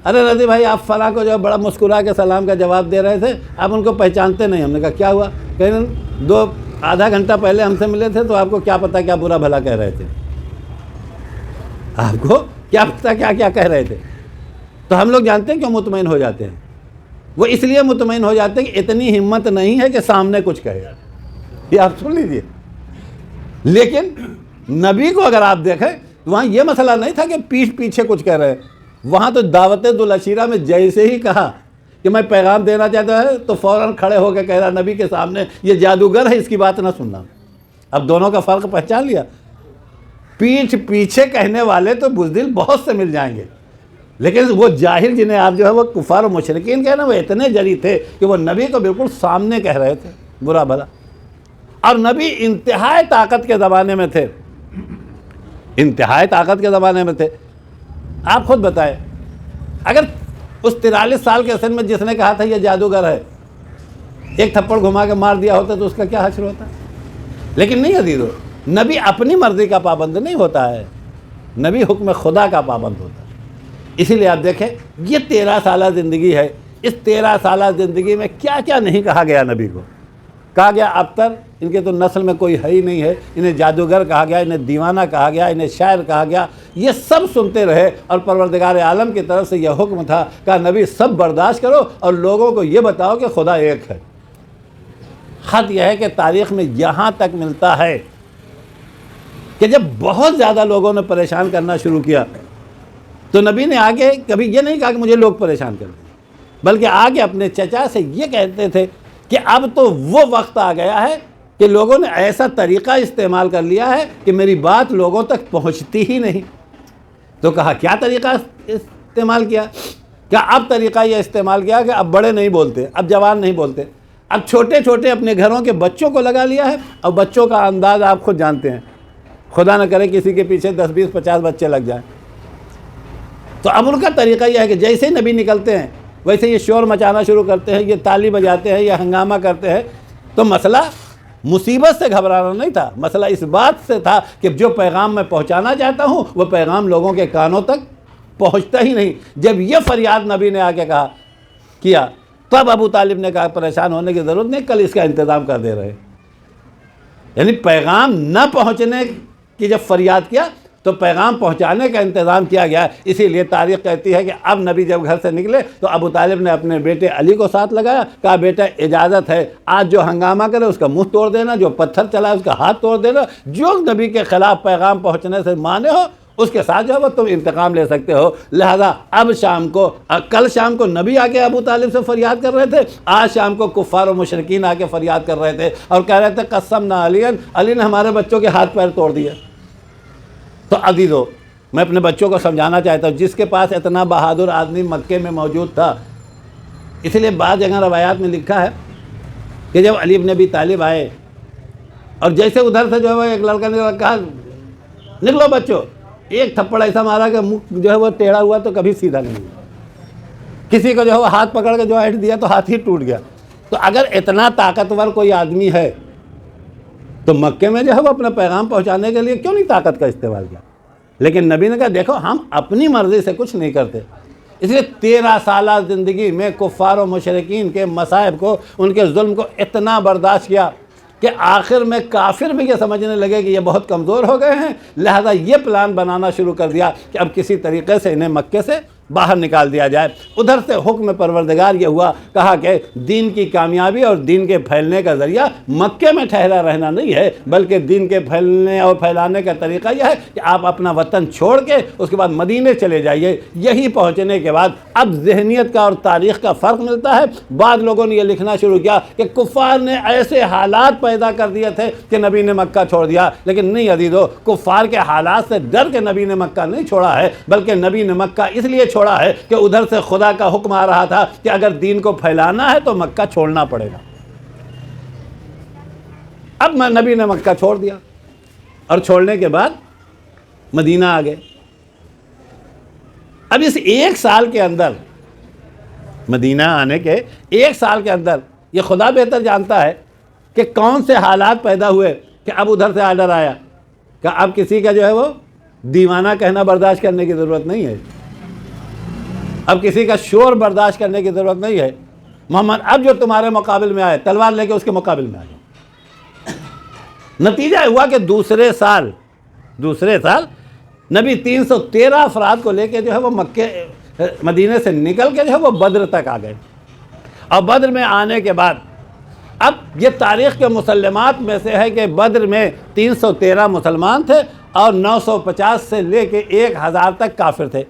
ارے رضی بھائی آپ فلاں کو جو بڑا مسکرا کے سلام کا جواب دے رہے تھے, آپ ان کو پہچانتے نہیں. ہم نے کہا کیا ہوا؟ کہیں آدھا گھنٹہ پہلے ہم سے ملے تھے تو آپ کو کیا پتہ کیا برا بھلا کہہ رہے تھے, آپ کو کیا پتہ کیا کہہ رہے تھے. تو ہم لوگ جانتے ہیں کیوں مطمئن ہو جاتے ہیں؟ وہ اس لیے مطمئن ہو جاتے ہیں کہ اتنی ہمت نہیں ہے کہ سامنے کچھ کہے. یہ آپ سن لیجیے. لیکن نبی کو اگر آپ دیکھیں تو وہاں یہ مسئلہ نہیں تھا کہ پیچھے کچھ کہہ رہے ہیں. وہاں تو دعوت ذوالعشیرہ میں جیسے ہی کہا کہ میں پیغام دینا چاہتا ہے تو فوراً کھڑے ہو کے کہہ رہا نبی کے سامنے یہ جادوگر ہے, اس کی بات نہ سننا. اب دونوں کا فرق پہچان لیا. پیچھے کہنے والے تو بزدل بہت سے مل جائیں گے, لیکن وہ جاہل جنہیں آپ جو ہے وہ کفار و مشرکین کہنا, وہ اتنے جری تھے کہ وہ نبی کو بالکل سامنے کہہ رہے تھے برا بھلا. اور نبی انتہائی طاقت کے زمانے میں تھے, انتہائی طاقت کے زمانے میں تھے. آپ خود بتائیں, اگر اس 43 سال کے سن میں جس نے کہا تھا یہ جادوگر ہے, ایک تھپڑ گھما کے مار دیا ہوتا تو اس کا کیا حشر ہوتا؟ لیکن نہیں عزیزو, نبی اپنی مرضی کا پابند نہیں ہوتا ہے, نبی حکم خدا کا پابند ہوتا ہے. اسی لیے آپ دیکھیں یہ 13 سالہ زندگی ہے, اس 13 سالہ زندگی میں کیا کیا نہیں کہا گیا نبی کو. کہا گیا ابتر, ان کے تو نسل میں کوئی ہے ہی نہیں ہے, انہیں جادوگر کہا گیا, انہیں دیوانہ کہا گیا, انہیں شاعر کہا گیا. یہ سب سنتے رہے اور پروردگار عالم کی طرف سے یہ حکم تھا کہ نبی سب برداشت کرو اور لوگوں کو یہ بتاؤ کہ خدا ایک ہے. خط یہ ہے کہ تاریخ میں یہاں تک ملتا ہے کہ جب بہت زیادہ لوگوں نے پریشان کرنا شروع کیا تو نبی نے آگے کبھی یہ نہیں کہا کہ مجھے لوگ پریشان کر دیں, بلکہ آگے اپنے چچا سے یہ کہتے تھے کہ اب تو وہ وقت آ گیا ہے کہ لوگوں نے ایسا طریقہ استعمال کر لیا ہے کہ میری بات لوگوں تک پہنچتی ہی نہیں. تو کہا کیا طریقہ استعمال کیا؟ کیا اب طریقہ یہ استعمال کیا کہ اب بڑے نہیں بولتے, اب جوان نہیں بولتے, اب چھوٹے چھوٹے اپنے گھروں کے بچوں کو لگا لیا ہے. اور بچوں کا انداز آپ خود جانتے ہیں, خدا نہ کرے کسی کے پیچھے 10 20 50 بچے لگ جائیں. تو اب ان کا طریقہ یہ ہے کہ جیسے نبی نکلتے ہیں ویسے یہ شور مچانا شروع کرتے ہیں, یہ تالی بجاتے ہیں, یہ ہنگامہ کرتے ہیں. تو مسئلہ مصیبت سے گھبرانا نہیں تھا, مسئلہ اس بات سے تھا کہ جو پیغام میں پہنچانا چاہتا ہوں وہ پیغام لوگوں کے کانوں تک پہنچتا ہی نہیں. جب یہ فریاد نبی نے آ کے کیا تب ابو طالب نے کہا پریشان ہونے کی ضرورت نہیں, کل اس کا انتظام کر دے رہے. یعنی پیغام نہ پہنچنے کی جب فریاد کیا تو پیغام پہنچانے کا انتظام کیا گیا. اسی لیے تاریخ کہتی ہے کہ اب نبی جب گھر سے نکلے تو ابو طالب نے اپنے بیٹے علی کو ساتھ لگایا, کہا بیٹا اجازت ہے, آج جو ہنگامہ کرے اس کا منہ توڑ دینا, جو پتھر چلائے اس کا ہاتھ توڑ دینا, جو نبی کے خلاف پیغام پہنچنے سے مانے ہو اس کے ساتھ جو ہے وہ تم انتقام لے سکتے ہو. لہذا اب شام کو, کل شام کو نبی آ کے ابو طالب سے فریاد کر رہے تھے, آج شام کو کفار و مشرکین آ کے فریاد کر رہے تھے اور کہہ رہے تھے قسمنا علی نے ہمارے بچوں کے ہاتھ پیر توڑ دیے. تو عزیزو میں اپنے بچوں کو سمجھانا چاہتا ہوں, جس کے پاس اتنا بہادر آدمی مکے میں موجود تھا, اس لیے بعض جگہ روایات میں لکھا ہے کہ جب علی بن ابی طالب آئے اور جیسے ادھر سے جو ہے وہ ایک لڑکا نے کہا نکلو بچوں, ایک تھپڑ ایسا مارا کہ منہ جو ہے وہ ٹیڑھا ہوا تو کبھی سیدھا نہیں ہوا. کسی کو جو ہے وہ ہاتھ پکڑ کے جو ہٹ دیا تو ہاتھ ہی ٹوٹ گیا. تو اگر اتنا طاقتور کوئی آدمی ہے تو مکے میں جو ہے وہ اپنا پیغام پہنچانے کے لیے کیوں نہیں طاقت کا استعمال کیا؟ لیکن نبی نے کہا دیکھو ہم اپنی مرضی سے کچھ نہیں کرتے. اس لیے 13 سالہ زندگی میں کفار و مشرکین کے مصائب کو, ان کے ظلم کو اتنا برداشت کیا کہ آخر میں کافر بھی یہ سمجھنے لگے کہ یہ بہت کمزور ہو گئے ہیں. لہذا یہ پلان بنانا شروع کر دیا کہ اب کسی طریقے سے انہیں مکے سے باہر نکال دیا جائے۔ ادھر سے حکم پروردگار یہ ہوا، کہا کہ دین کی کامیابی اور دین کے پھیلنے کا ذریعہ مکے میں ٹھہرا رہنا نہیں ہے، بلکہ دین کے پھیلنے اور پھیلانے کا طریقہ یہ ہے کہ آپ اپنا وطن چھوڑ کے اس کے بعد مدینے چلے جائیے۔ یہی پہنچنے کے بعد اب ذہنیت کا اور تاریخ کا فرق ملتا ہے۔ بعض لوگوں نے یہ لکھنا شروع کیا کہ کفار نے ایسے حالات پیدا کر دیے تھے کہ نبی نے مکہ چھوڑ دیا، لیکن نہیں عزیزو، کفار کے حالات سے ڈر کے نبی نے مکہ نہیں چھوڑا ہے، بلکہ نبی نے مکہ اس لیے چھوڑا ہے کہ ادھر سے خدا کا حکم آ رہا تھا کہ اگر دین کو پھیلانا ہے تو مکہ چھوڑنا پڑے گا۔ اب نبی نے مکہ چھوڑ دیا اور چھوڑنے کے بعد مدینہ آ گئے۔ اب اس ایک سال کے اندر، مدینہ آنے کے ایک سال کے اندر، یہ خدا بہتر جانتا ہے کہ کون سے حالات پیدا ہوئے کہ اب ادھر سے آرڈر آیا کہ اب کسی کا جو ہے وہ دیوانہ کہنا برداشت کرنے کی ضرورت نہیں ہے، اب کسی کا شور برداشت کرنے کی ضرورت نہیں ہے۔ محمد اب جو تمہارے مقابل میں آئے تلوار لے کے اس کے مقابل میں آ جاؤ۔ نتیجہ ہوا کہ دوسرے سال نبی 313 افراد کو لے کے جو ہے وہ مدینے سے نکل کے جو ہے وہ بدر تک آ گئے، اور بدر میں آنے کے بعد اب یہ تاریخ کے مسلمات میں سے ہے کہ بدر میں 313 مسلمان تھے اور 950 سے لے کے 1000 تک کافر تھے۔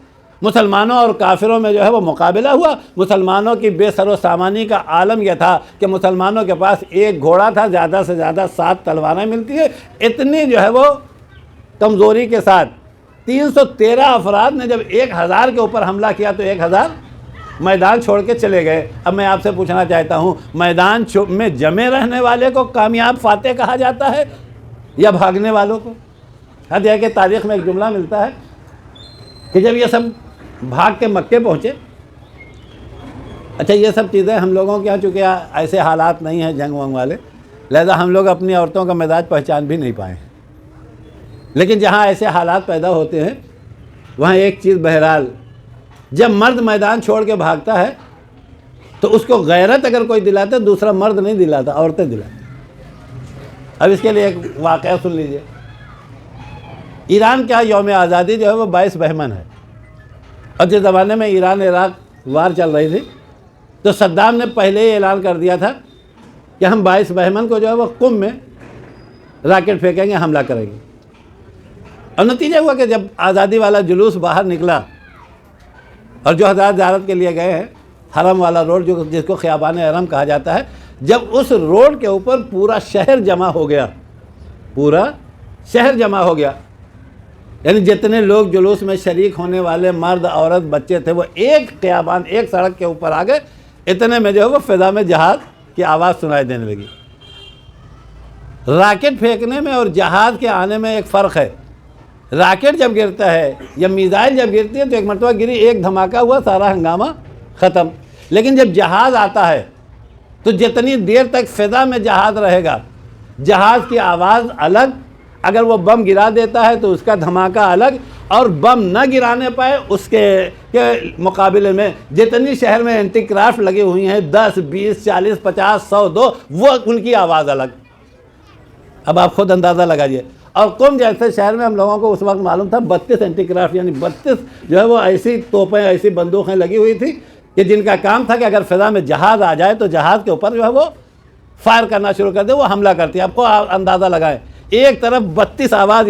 مسلمانوں اور کافروں میں جو ہے وہ مقابلہ ہوا۔ مسلمانوں کی بے سر و سامانی کا عالم یہ تھا کہ مسلمانوں کے پاس ایک گھوڑا تھا، زیادہ سے زیادہ 7 تلواریں ملتی ہیں۔ اتنی جو ہے وہ کمزوری کے ساتھ 313 افراد نے جب 1000 کے اوپر حملہ کیا تو 1000 میدان چھوڑ کے چلے گئے۔ اب میں آپ سے پوچھنا چاہتا ہوں، میدان میں جمے رہنے والے کو کامیاب فاتح کہا جاتا ہے یا بھاگنے والوں کو؟ حد ہے کہ تاریخ میں ایک جملہ ملتا ہے کہ جب یہ سب بھاگ کے مکے پہنچے، اچھا یہ سب چیزیں ہم لوگوں کے یہاں چونکہ ایسے حالات نہیں ہیں جنگ ونگ والے، لہذا ہم لوگ اپنی عورتوں کا مزاج پہچان بھی نہیں پائے، لیکن جہاں ایسے حالات پیدا ہوتے ہیں وہاں ایک چیز بہرحال، جب مرد میدان چھوڑ کے بھاگتا ہے تو اس کو غیرت اگر کوئی دلاتا ہے، دوسرا مرد نہیں دلاتا، عورتیں دلاتی۔ اب اس کے لیے ایک واقعہ سن لیجئے۔ ایران کا یوم آزادی جو ہے وہ 22 بہمن ہے، اور جس زمانے میں ایران عراق وار چل رہی تھی تو صدام نے پہلے ہی اعلان کر دیا تھا کہ ہم 22 بہمن کو جو ہے وہ قم میں راکٹ پھینکیں گے، حملہ کریں گے۔ اور نتیجہ ہوا کہ جب آزادی والا جلوس باہر نکلا اور جو حضرات زیارت کے لیے گئے ہیں، حرم والا روڈ جس کو خیابان حرم کہا جاتا ہے، جب اس روڈ کے اوپر پورا شہر جمع ہو گیا، یعنی جتنے لوگ جلوس میں شریک ہونے والے مرد عورت بچے تھے وہ ایک خیابان ایک سڑک کے اوپر آ گئے۔ اتنے میں جو ہے وہ فضا میں جہاز کی آواز سنائی دینے لگی۔ راکٹ پھینکنے میں اور جہاز کے آنے میں ایک فرق ہے۔ راکٹ جب گرتا ہے یا میزائل جب گرتی ہے تو ایک مرتبہ گری، ایک دھماکہ ہوا، سارا ہنگامہ ختم۔ لیکن جب جہاز آتا ہے تو جتنی دیر تک فضا میں جہاز رہے گا، جہاز کی آواز الگ، اگر وہ بم گرا دیتا ہے تو اس کا دھماکہ الگ، اور بم نہ گرانے پائے اس کے مقابلے میں جتنی شہر میں اینٹی کرافٹ لگی ہوئی ہیں 10 20 40 50 100 200، وہ ان کی آواز الگ۔ اب آپ خود اندازہ لگائیے۔ اور قم جیسے شہر میں ہم لوگوں کو اس وقت معلوم تھا 32 اینٹی کرافٹ، یعنی 32 جو ہے وہ ایسی توپیں ایسی بندوقیں لگی ہوئی تھی کہ جن کا کام تھا کہ اگر فضا میں جہاز آ جائے تو جہاز کے اوپر جو ہے وہ فائر کرنا شروع کر دے، وہ حملہ کرتی ہے۔ آپ کو اندازہ لگائیں، ایک طرف 32 آواز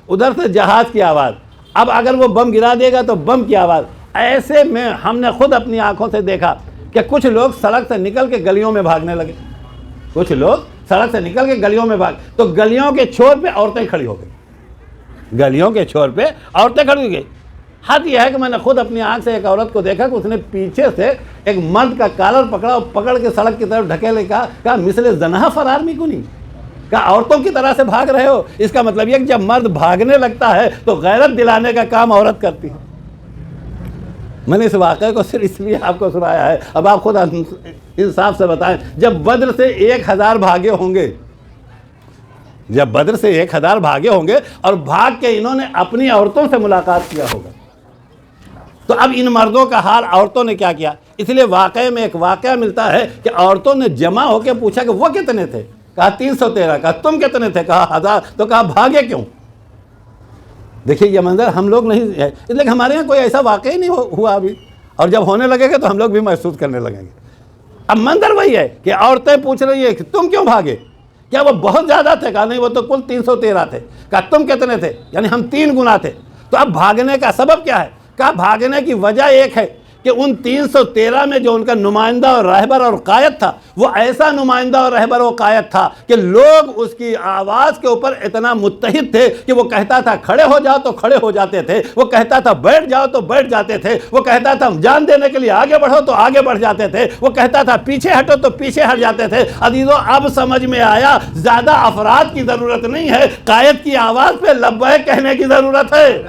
ادھر سے جہاز کی آواز، اب اگر وہ بم گرا دے گا تو بم کی آواز۔ ایسے میں ہم نے خود اپنی آنکھوں سے دیکھا کہ کچھ لوگ سڑک سے نکل کے گلیوں میں بھاگنے لگے، کچھ لوگ سڑک سے نکل کے گلیوں میں بھاگ، تو گلیوں کے چھور پہ عورتیں کھڑی ہو گئی، گلیوں کے چھور پہ عورتیں کھڑی ہو گئی۔ حد یہ ہے کہ میں نے خود اپنی آنکھ سے ایک عورت کو دیکھا کہ اس نے پیچھے سے ایک مرد کا کالر پکڑا اور پکڑ کے سڑک کی طرف ڈھکیلے، کہا مثل زنہا فرار میں کیوں نہیں، کہا عورتوں کی طرح سے بھاگ رہے ہو۔ اس کا مطلب یہ کہ جب مرد بھاگنے لگتا ہے تو غیرت دلانے کا کام عورت کرتی ہے۔ میں نے اس واقعے کو صرف اس لیے آپ کو سنایا ہے، اب آپ خود انصاف سے بتائیں، جب بدر سے 1000 بھاگے ہوں گے، جب بدر سے 1000 بھاگے ہوں گے اور بھاگ کے انہوں نے اپنی عورتوں سے ملاقات کیا ہوگا، تو اب ان مردوں کا حال عورتوں نے کیا کیا؟ اس لیے واقعے میں ایک واقعہ ملتا ہے کہ عورتوں نے جمع ہو کے پوچھا کہ وہ کتنے تھے، کہا 313، کہا تم کتنے تھے، کہا 1000، تو کہا بھاگے کیوں؟ دیکھیے یہ منظر ہم لوگ نہیں ہے، اس لیے کہ ہمارے یہاں کوئی ایسا واقع ہی نہیں ہوا ابھی، اور جب ہونے لگے گا تو ہم لوگ بھی محسوس کرنے لگیں گے۔ اب منظر وہی ہے کہ عورتیں پوچھ رہی ہیں کہ تم کیوں بھاگے؟ کیا وہ بہت زیادہ تھے؟ کہا نہیں، وہ تو کل 313 تھے۔ کہا تم کتنے تھے؟ یعنی ہم 3 گنا تھے۔ تو اب بھاگنے کا سبب کیا ہے؟ کہا بھاگنے کی وجہ ایک ہے کہ ان 313 میں جو ان کا نمائندہ اور رہبر اور قائد تھا، وہ ایسا نمائندہ اور رہبر اور قائد تھا کہ لوگ اس کی آواز کے اوپر اتنا متحد تھے کہ وہ کہتا تھا کھڑے ہو جاؤ تو کھڑے ہو جاتے تھے، وہ کہتا تھا بیٹھ جاؤ تو بیٹھ جاتے تھے، وہ کہتا تھا جان دینے کے لیے آگے بڑھو تو آگے بڑھ جاتے تھے، وہ کہتا تھا پیچھے ہٹو تو پیچھے ہٹ جاتے تھے۔ عزیزو اب سمجھ میں آیا زیادہ افراد کی ضرورت نہیں ہے، قائد کی آواز پہ لبیک کہنے کی ضرورت ہے،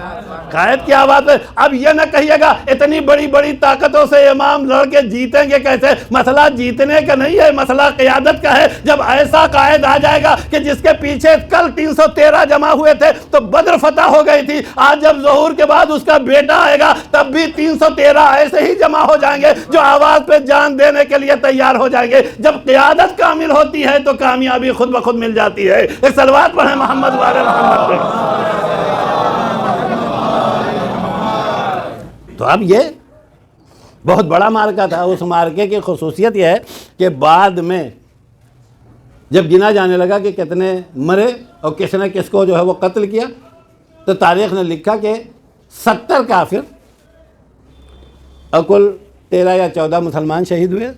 قائد کی آواز پہ۔ اب یہ نہ کہیے گا اتنی بڑی بڑی طاقتوں سے امام لڑ کے جیتیں گے کیسے؟ مسئلہ جیتنے کا نہیں ہے، مسئلہ قیادت کا ہے۔ جب ایسا قائد آ جائے گا کہ جس کے پیچھے کل 313 جمع ہوئے تھے تو بدر فتح ہو گئی تھی، آج جب ظہور کے بعد اس کا بیٹا آئے گا تب بھی 313 ایسے ہی جمع ہو جائیں گے جو آواز پہ جان دینے کے لیے تیار ہو جائیں گے۔ جب قیادت کامل ہوتی ہے تو کامیابی خود بخود مل جاتی ہے۔ ایک صلوات پڑھیں محمد وعلی محمد پہ۔ تو اب یہ بہت بڑا مارکہ تھا۔ اس مارکے کی خصوصیت یہ ہے کہ بعد میں جب گنا جانے لگا کہ کتنے مرے اور کس نے کس کو جو ہے وہ قتل کیا، تو تاریخ نے لکھا کہ 70 کافر اور کل 13 یا 14 مسلمان شہید ہوئے،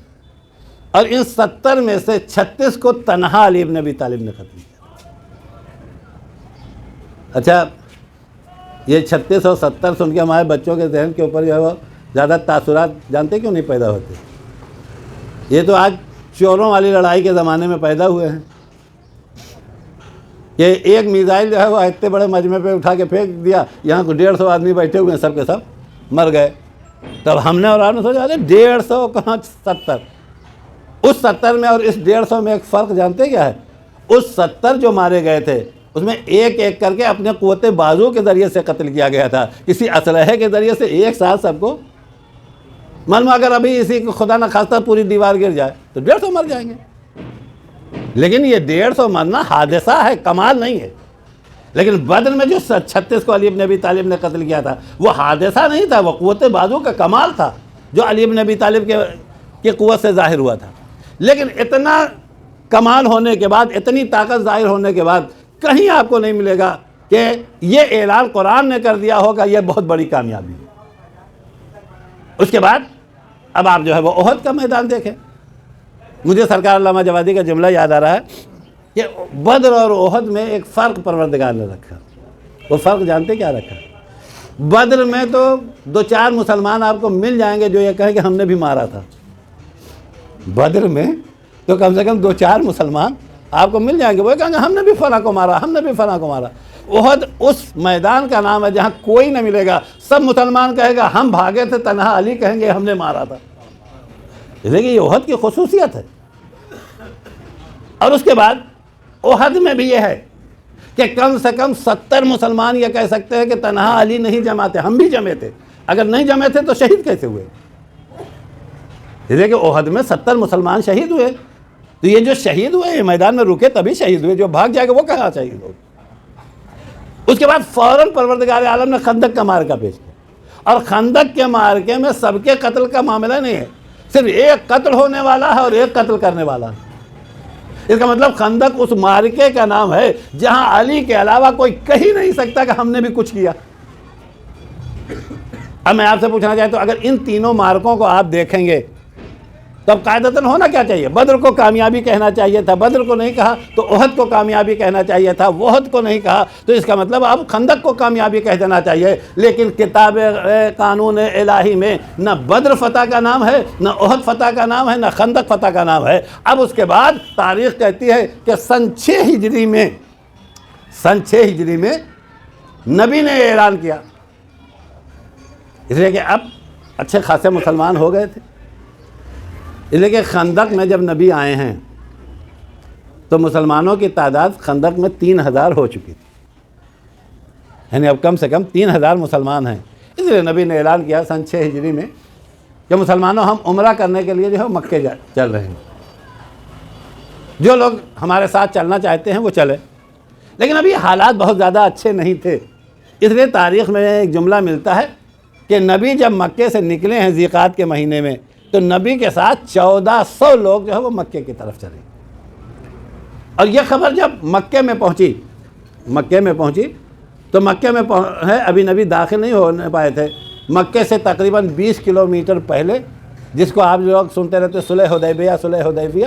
اور ان 70 میں سے 36 کو تنہا علی بن ابی طالب نے قتل کیا۔ اچھا یہ 36 اور 70 سن کے ہمارے بچوں کے ذہن کے اوپر جو ہے وہ زیادہ تاثرات جانتے کیوں نہیں پیدا ہوتے؟ یہ تو آج چوروں والی لڑائی کے زمانے میں پیدا ہوئے ہیں کہ ایک میزائل جو ہے وہ اتنے بڑے مجمع پہ اٹھا کے پھینک دیا، یہاں کو 150 آدمی بیٹھے ہوئے ہیں، سب کے سب مر گئے۔ تب ہم نے اور آپ نے سوچا 150 کہاں 70؟ اس 70 میں اور اس 150 میں ایک فرق جانتے کیا ہے؟ اس 70 جو مارے گئے تھے اس میں ایک ایک کر کے اپنے قوت بازو کے ذریعے سے قتل کیا گیا تھا، کسی اسلحے کے ذریعے سے ایک ساتھ سب کو۔ معلوم اگر ابھی اسی کو خدا نہ خواستہ پوری دیوار گر جائے تو 150 مر جائیں گے، لیکن یہ 150 مرنا حادثہ ہے، کمال نہیں ہے۔ لیکن بدر میں جو 36 کو علی بن ابی طالب نے قتل کیا تھا وہ حادثہ نہیں تھا، وہ قوت بازو کا کمال تھا جو علی بن ابی طالب کے قوت سے ظاہر ہوا تھا۔ لیکن اتنا کمال ہونے کے بعد، اتنی طاقت ظاہر ہونے کے بعد کہیں آپ کو نہیں ملے گا کہ یہ اعلان قرآن نے کر دیا ہوگا یہ بہت بڑی کامیابی ہے۔ اس کے بعد اب آپ جو ہے وہ احد کا میدان دیکھیں۔ مجھے سرکار علامہ جوادی کا جملہ یاد آ رہا ہے کہ بدر اور احد میں ایک فرق پروردگار نے رکھا۔ وہ فرق جانتے کیا رکھا؟ بدر میں تو 2-4 مسلمان آپ کو مل جائیں گے جو یہ کہیں کہ ہم نے بھی مارا تھا۔ بدر میں تو کم سے کم 2-4 مسلمان آپ کو مل جائیں گے، وہ کہیں گے ہم نے بھی فلاں کو مارا، ہم نے بھی فلاں کو مارا۔ احد اس میدان کا نام ہے جہاں کوئی نہ ملے گا، سب مسلمان کہے گا ہم بھاگے تھے، تنہا علی کہیں گے ہم نے مارا تھا۔ لیکن یہ احد کی خصوصیت ہے۔ اور اس کے بعد احد میں بھی یہ ہے کہ کم سے کم 70 مسلمان یہ کہہ سکتے ہیں کہ تنہا علی نہیں جمع تھے، ہم بھی جمے تھے۔ اگر نہیں جمے تھے تو شہید کیسے ہوئے؟ کہ احد میں 70 مسلمان شہید ہوئے، تو یہ جو شہید ہوئے میدان میں رکے تبھی شہید ہوئے، جو بھاگ جائے گا وہ کہاں شہید ہوگا؟ اس کے بعد فوراً پروردگار عالم نے خندق کا مارکہ پیش کیا، اور خندق کے مارکے میں سب کے قتل کا معاملہ نہیں ہے، صرف ایک قتل ہونے والا ہے اور ایک قتل کرنے والا ہے۔ اس کا مطلب خندق اس مارکے کا نام ہے جہاں علی کے علاوہ کوئی کہہ نہیں سکتا کہ ہم نے بھی کچھ کیا۔ اب میں آپ سے پوچھنا چاہتا ہوں، اگر ان تینوں مارکوں کو آپ دیکھیں گے تو اب قاعدتاً ہونا کیا چاہیے؟ بدر کو کامیابی کہنا چاہیے تھا، بدر کو نہیں کہا تو احد کو کامیابی کہنا چاہیے تھا، احد کو نہیں کہا تو اس کا مطلب اب خندق کو کامیابی کہہ دینا چاہیے۔ لیکن کتاب قانون الہی میں نہ بدر فتح کا نام ہے، نہ احد فتح کا نام ہے، نہ خندق فتح کا نام ہے۔ اب اس کے بعد تاریخ کہتی ہے کہ سن 6 ہجری میں نبی نے اعلان کیا، اس لیے کہ اب اچھے خاصے مسلمان ہو گئے تھے، اس لیے کہ خندق میں جب نبی آئے ہیں تو مسلمانوں کی تعداد خندق میں 3000 ہو چکی تھی، یعنی اب کم سے کم 3000 مسلمان ہیں۔ اس لیے نبی نے اعلان کیا سن 6 ہجری میں کہ مسلمانوں ہم عمرہ کرنے کے لیے جو ہے مکے چل رہے ہیں، جو لوگ ہمارے ساتھ چلنا چاہتے ہیں وہ چلے۔ لیکن ابھی حالات بہت زیادہ اچھے نہیں تھے، اس لیے تاریخ میں ایک جملہ ملتا ہے کہ نبی جب مکے سے نکلے ہیں ذیقعد کے مہینے میں تو نبی کے ساتھ 1400 لوگ جو ہے وہ مکے کی طرف چلے. اور یہ خبر جب مکے میں پہنچی تو مکے میں ابھی نبی داخل نہیں ہونے پائے تھے. مکے سے تقریباً 20 کلومیٹر پہلے، جس کو آپ لوگ سنتے رہتے صلح حدیبیہ،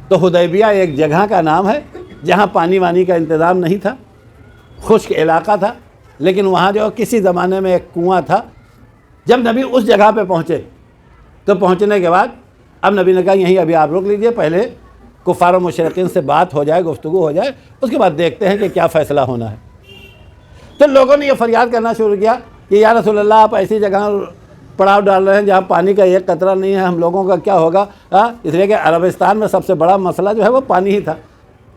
تو حدیبیہ ایک جگہ کا نام ہے جہاں پانی وانی کا انتظام نہیں تھا، خشک علاقہ تھا، لیکن وہاں جو کسی زمانے میں ایک کنواں تھا. جب نبی اس جگہ پہ پہنچے تو پہنچنے کے بعد اب نبی نے کہا یہیں ابھی آپ روک لیجئے، پہلے کفار و مشرکین سے بات ہو جائے، گفتگو ہو جائے، اس کے بعد دیکھتے ہیں کہ کیا فیصلہ ہونا ہے. تو لوگوں نے یہ فریاد کرنا شروع کیا کہ یا رسول اللہ آپ ایسی جگہ پڑاؤ ڈال رہے ہیں جہاں پانی کا ایک قطرہ نہیں ہے، ہم لوگوں کا کیا ہوگا؟ اس لیے کہ عربستان میں سب سے بڑا مسئلہ جو ہے وہ پانی ہی تھا.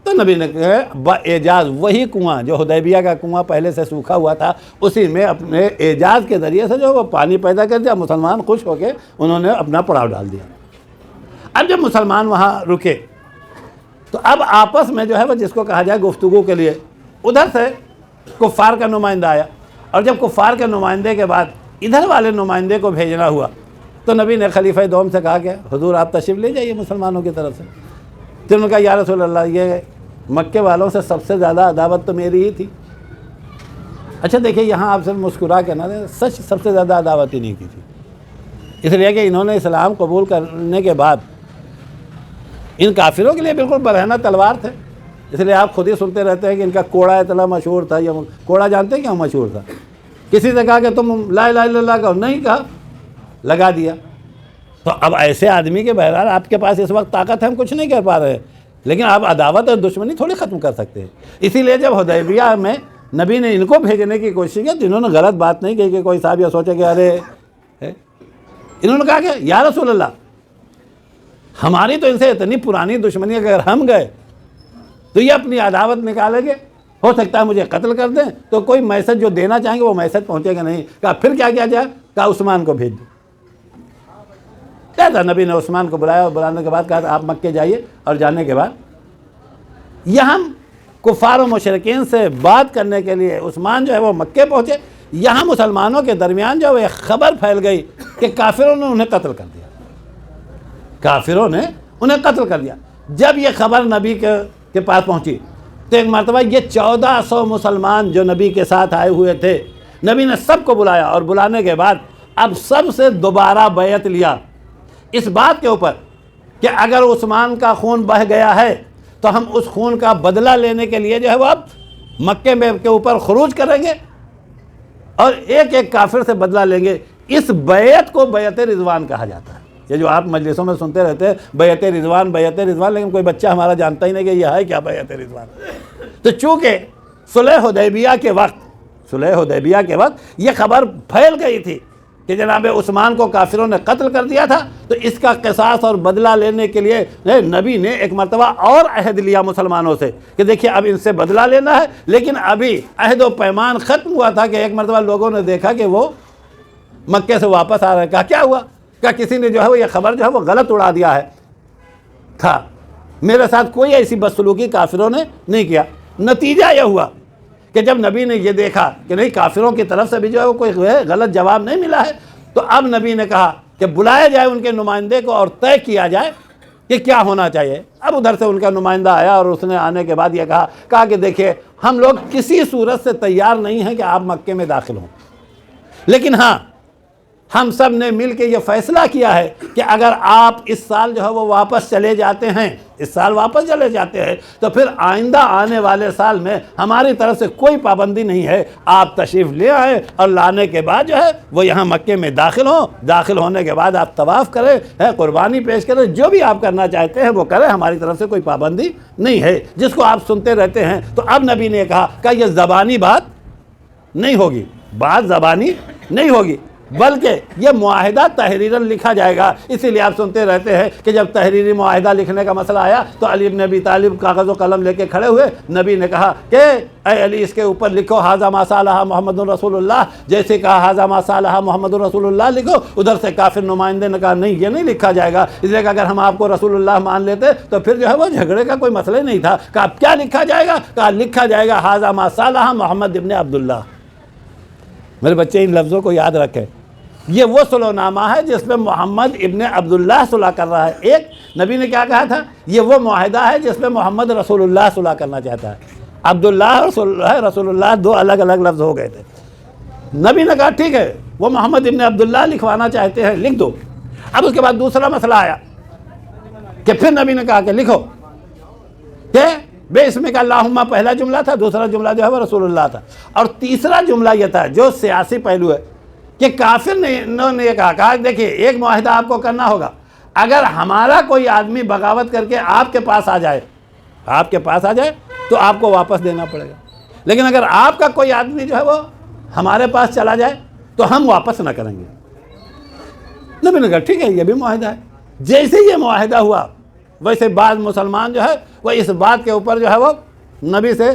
تو نبی نے کہا باعجاز وہی کنواں جو حدیبیہ کا کنواں پہلے سے سوکھا ہوا تھا، اسی میں اپنے اعجاز کے ذریعے سے جو وہ پانی پیدا کر دیا. مسلمان خوش ہو کے انہوں نے اپنا پڑاؤ ڈال دیا. اب جب مسلمان وہاں رکے تو اب آپس میں جو ہے وہ جس کو کہا جائے گفتگو کے لیے ادھر سے کفار کا نمائندہ آیا، اور جب کفار کے نمائندے کے بعد ادھر والے نمائندے کو بھیجنا ہوا تو نبی نے خلیفہ دوم سے کہا کہ حضور آپ تشریف لے جائیے مسلمانوں کی طرف سے. تو انہوں نے کہا یا رسول اللہ یہ مکے والوں سے سب سے زیادہ عداوت تو میری ہی تھی. اچھا دیکھیے یہاں آپ سے مسکرا کے نہ سچ سب سے زیادہ عداوت ہی نہیں کی تھی، اس لیے کہ انہوں نے اسلام قبول کرنے کے بعد ان کافروں کے لیے بالکل برہنہ تلوار تھے. اس لیے آپ خود ہی سنتے رہتے ہیں کہ ان کا کوڑا اتنا مشہور تھا. یہ کوڑا جانتے ہیں کیوں مشہور تھا؟ کسی سے کہا کہ تم لا الہ الا اللہ کہو، نہیں کہا، لگا دیا. تو اب ایسے آدمی کے بہرحال آپ کے پاس اس وقت طاقت ہے، ہم کچھ نہیں کر پا رہے، لیکن آپ عداوت اور دشمنی تھوڑی ختم کر سکتے ہیں. اسی لیے جب حدیبیہ میں نبی نے ان کو بھیجنے کی کوشش کی تو انہوں نے غلط بات نہیں کی کہ کوئی صاحب یہ سوچے کہ ارے، انہوں نے کہا کہ یا رسول اللہ ہماری تو ان سے اتنی پرانی دشمنی ہے کہ اگر ہم گئے تو یہ اپنی عداوت نکالیں گے، ہو سکتا ہے مجھے قتل کر دیں. تو کوئی میسج جو دینا چاہیں گے وہ میسج پہنچے گا نہیں. کہا پھر کیا کیا جائے؟ کہا عثمان کو بھیج دو. کہتا نبی نے عثمان کو بلایا، اور بلانے کے بعد کہا آپ مکے جائیے. اور جانے کے بعد یہاں کفار و مشرکین سے بات کرنے کے لیے عثمان جو ہے وہ مکے پہنچے. یہاں مسلمانوں کے درمیان جو ہے خبر پھیل گئی کہ کافروں نے انہیں قتل کر دیا. جب یہ خبر نبی کے پاس پہنچی تو ایک مرتبہ یہ 1400 مسلمان جو نبی کے ساتھ آئے ہوئے تھے، نبی نے سب کو بلایا، اور بلانے کے بعد اب سب سے دوبارہ بیعت لیا اس بات کے اوپر کہ اگر عثمان کا خون بہہ گیا ہے تو ہم اس خون کا بدلہ لینے کے لیے جو ہے وہ اب مکے میں کے اوپر خروج کریں گے اور ایک ایک کافر سے بدلہ لیں گے. اس بیعت کو بیعت رضوان کہا جاتا ہے. یہ جو آپ مجلسوں میں سنتے رہتے ہیں بیعت رضوان، لیکن کوئی بچہ ہمارا جانتا ہی نہیں کہ یہ ہے کیا بیعت رضوان. تو چونکہ صلح حدیبیہ کے وقت یہ خبر پھیل گئی تھی کہ جناب عثمان کو کافروں نے قتل کر دیا تھا، تو اس کا قصاص اور بدلہ لینے کے لیے نبی نے ایک مرتبہ اور عہد لیا مسلمانوں سے کہ دیکھیے اب ان سے بدلہ لینا ہے. لیکن ابھی عہد و پیمان ختم ہوا تھا کہ ایک مرتبہ لوگوں نے دیکھا کہ وہ مکے سے واپس آ رہے ہیں. کہا کیا ہوا؟ کہا کسی نے جو ہے وہ یہ خبر جو ہے وہ غلط اڑا دیا ہے تھا، میرے ساتھ کوئی ایسی بدسلوکی کافروں نے نہیں کیا. نتیجہ یہ ہوا کہ جب نبی نے یہ دیکھا کہ نہیں کافروں کی طرف سے بھی جو ہے وہ کوئی غلط جواب نہیں ملا ہے، تو اب نبی نے کہا کہ بلایا جائے ان کے نمائندے کو اور طے کیا جائے کہ کیا ہونا چاہیے. اب ادھر سے ان کا نمائندہ آیا اور اس نے آنے کے بعد یہ کہا کہ دیکھیے ہم لوگ کسی صورت سے تیار نہیں ہیں کہ آپ مکے میں داخل ہوں، لیکن ہاں ہم سب نے مل کے یہ فیصلہ کیا ہے کہ اگر آپ اس سال جو ہے وہ واپس چلے جاتے ہیں تو پھر آئندہ آنے والے سال میں ہماری طرف سے کوئی پابندی نہیں ہے، آپ تشریف لے آئیں اور لانے کے بعد جو ہے وہ یہاں مکے میں داخل ہونے کے بعد آپ طواف کریں، قربانی پیش کریں، جو بھی آپ کرنا چاہتے ہیں وہ کریں، ہماری طرف سے کوئی پابندی نہیں ہے. جس کو آپ سنتے رہتے ہیں. تو اب نبی نے کہا کہ یہ زبانی بات زبانی نہیں ہوگی بلکہ یہ معاہدہ تحریراً لکھا جائے گا. اسی لیے آپ سنتے رہتے ہیں کہ جب تحریری معاہدہ لکھنے کا مسئلہ آیا تو علی بن ابی طالب کاغذ و قلم لے کے کھڑے ہوئے. نبی نے کہا کہ اے علی اس کے اوپر لکھو ھذا ما صالح محمد رسول اللہ، جیسے کہا ھذا ما صالح محمد رسول اللہ لکھو. ادھر سے کافر نمائندے نے کہا نہیں یہ نہیں لکھا جائے گا، اس لیے کہ اگر ہم آپ کو رسول اللہ مان لیتے تو پھر جو ہے وہ جھگڑے کا کوئی مسئلہ نہیں تھا. کہا کیا لکھا جائے گا؟ کہا لکھا جائے گا ھذا ما صالح محمد ابن عبداللہ. میرے بچے ان لفظوں کو یاد رکھیں. یہ وہ صلح نامہ ہے جس میں محمد ابن عبداللہ صلح کر رہا ہے. ایک نبی نے کیا کہا تھا؟ یہ وہ معاہدہ ہے جس میں محمد رسول اللہ صلح کرنا چاہتا ہے. عبداللہ اور رسول اللہ دو الگ الگ لفظ ہو گئے تھے. نبی نے کہا ٹھیک ہے وہ محمد ابن عبداللہ لکھوانا چاہتے ہیں لکھ دو. اب اس کے بعد دوسرا مسئلہ آیا کہ پھر نبی نے کہا کہ لکھو کہ بے اسم کا اللہم پہلا جملہ تھا, دوسرا جملہ جو ہے وہ رسول اللہ تھا, اور تیسرا جملہ یہ تھا جو سیاسی پہلو ہے کہ کافر نے انہوں نے یہ کہا دیکھیے ایک معاہدہ آپ کو کرنا ہوگا, اگر ہمارا کوئی آدمی بغاوت کر کے آپ کے پاس آ جائے تو آپ کو واپس دینا پڑے گا, لیکن اگر آپ کا کوئی آدمی جو ہے وہ ہمارے پاس چلا جائے تو ہم واپس نہ کریں گے. نبی نے کہا ٹھیک ہے یہ بھی معاہدہ ہے. جیسے یہ معاہدہ ہوا ویسے بعض مسلمان جو ہے وہ اس بات کے اوپر جو ہے وہ نبی سے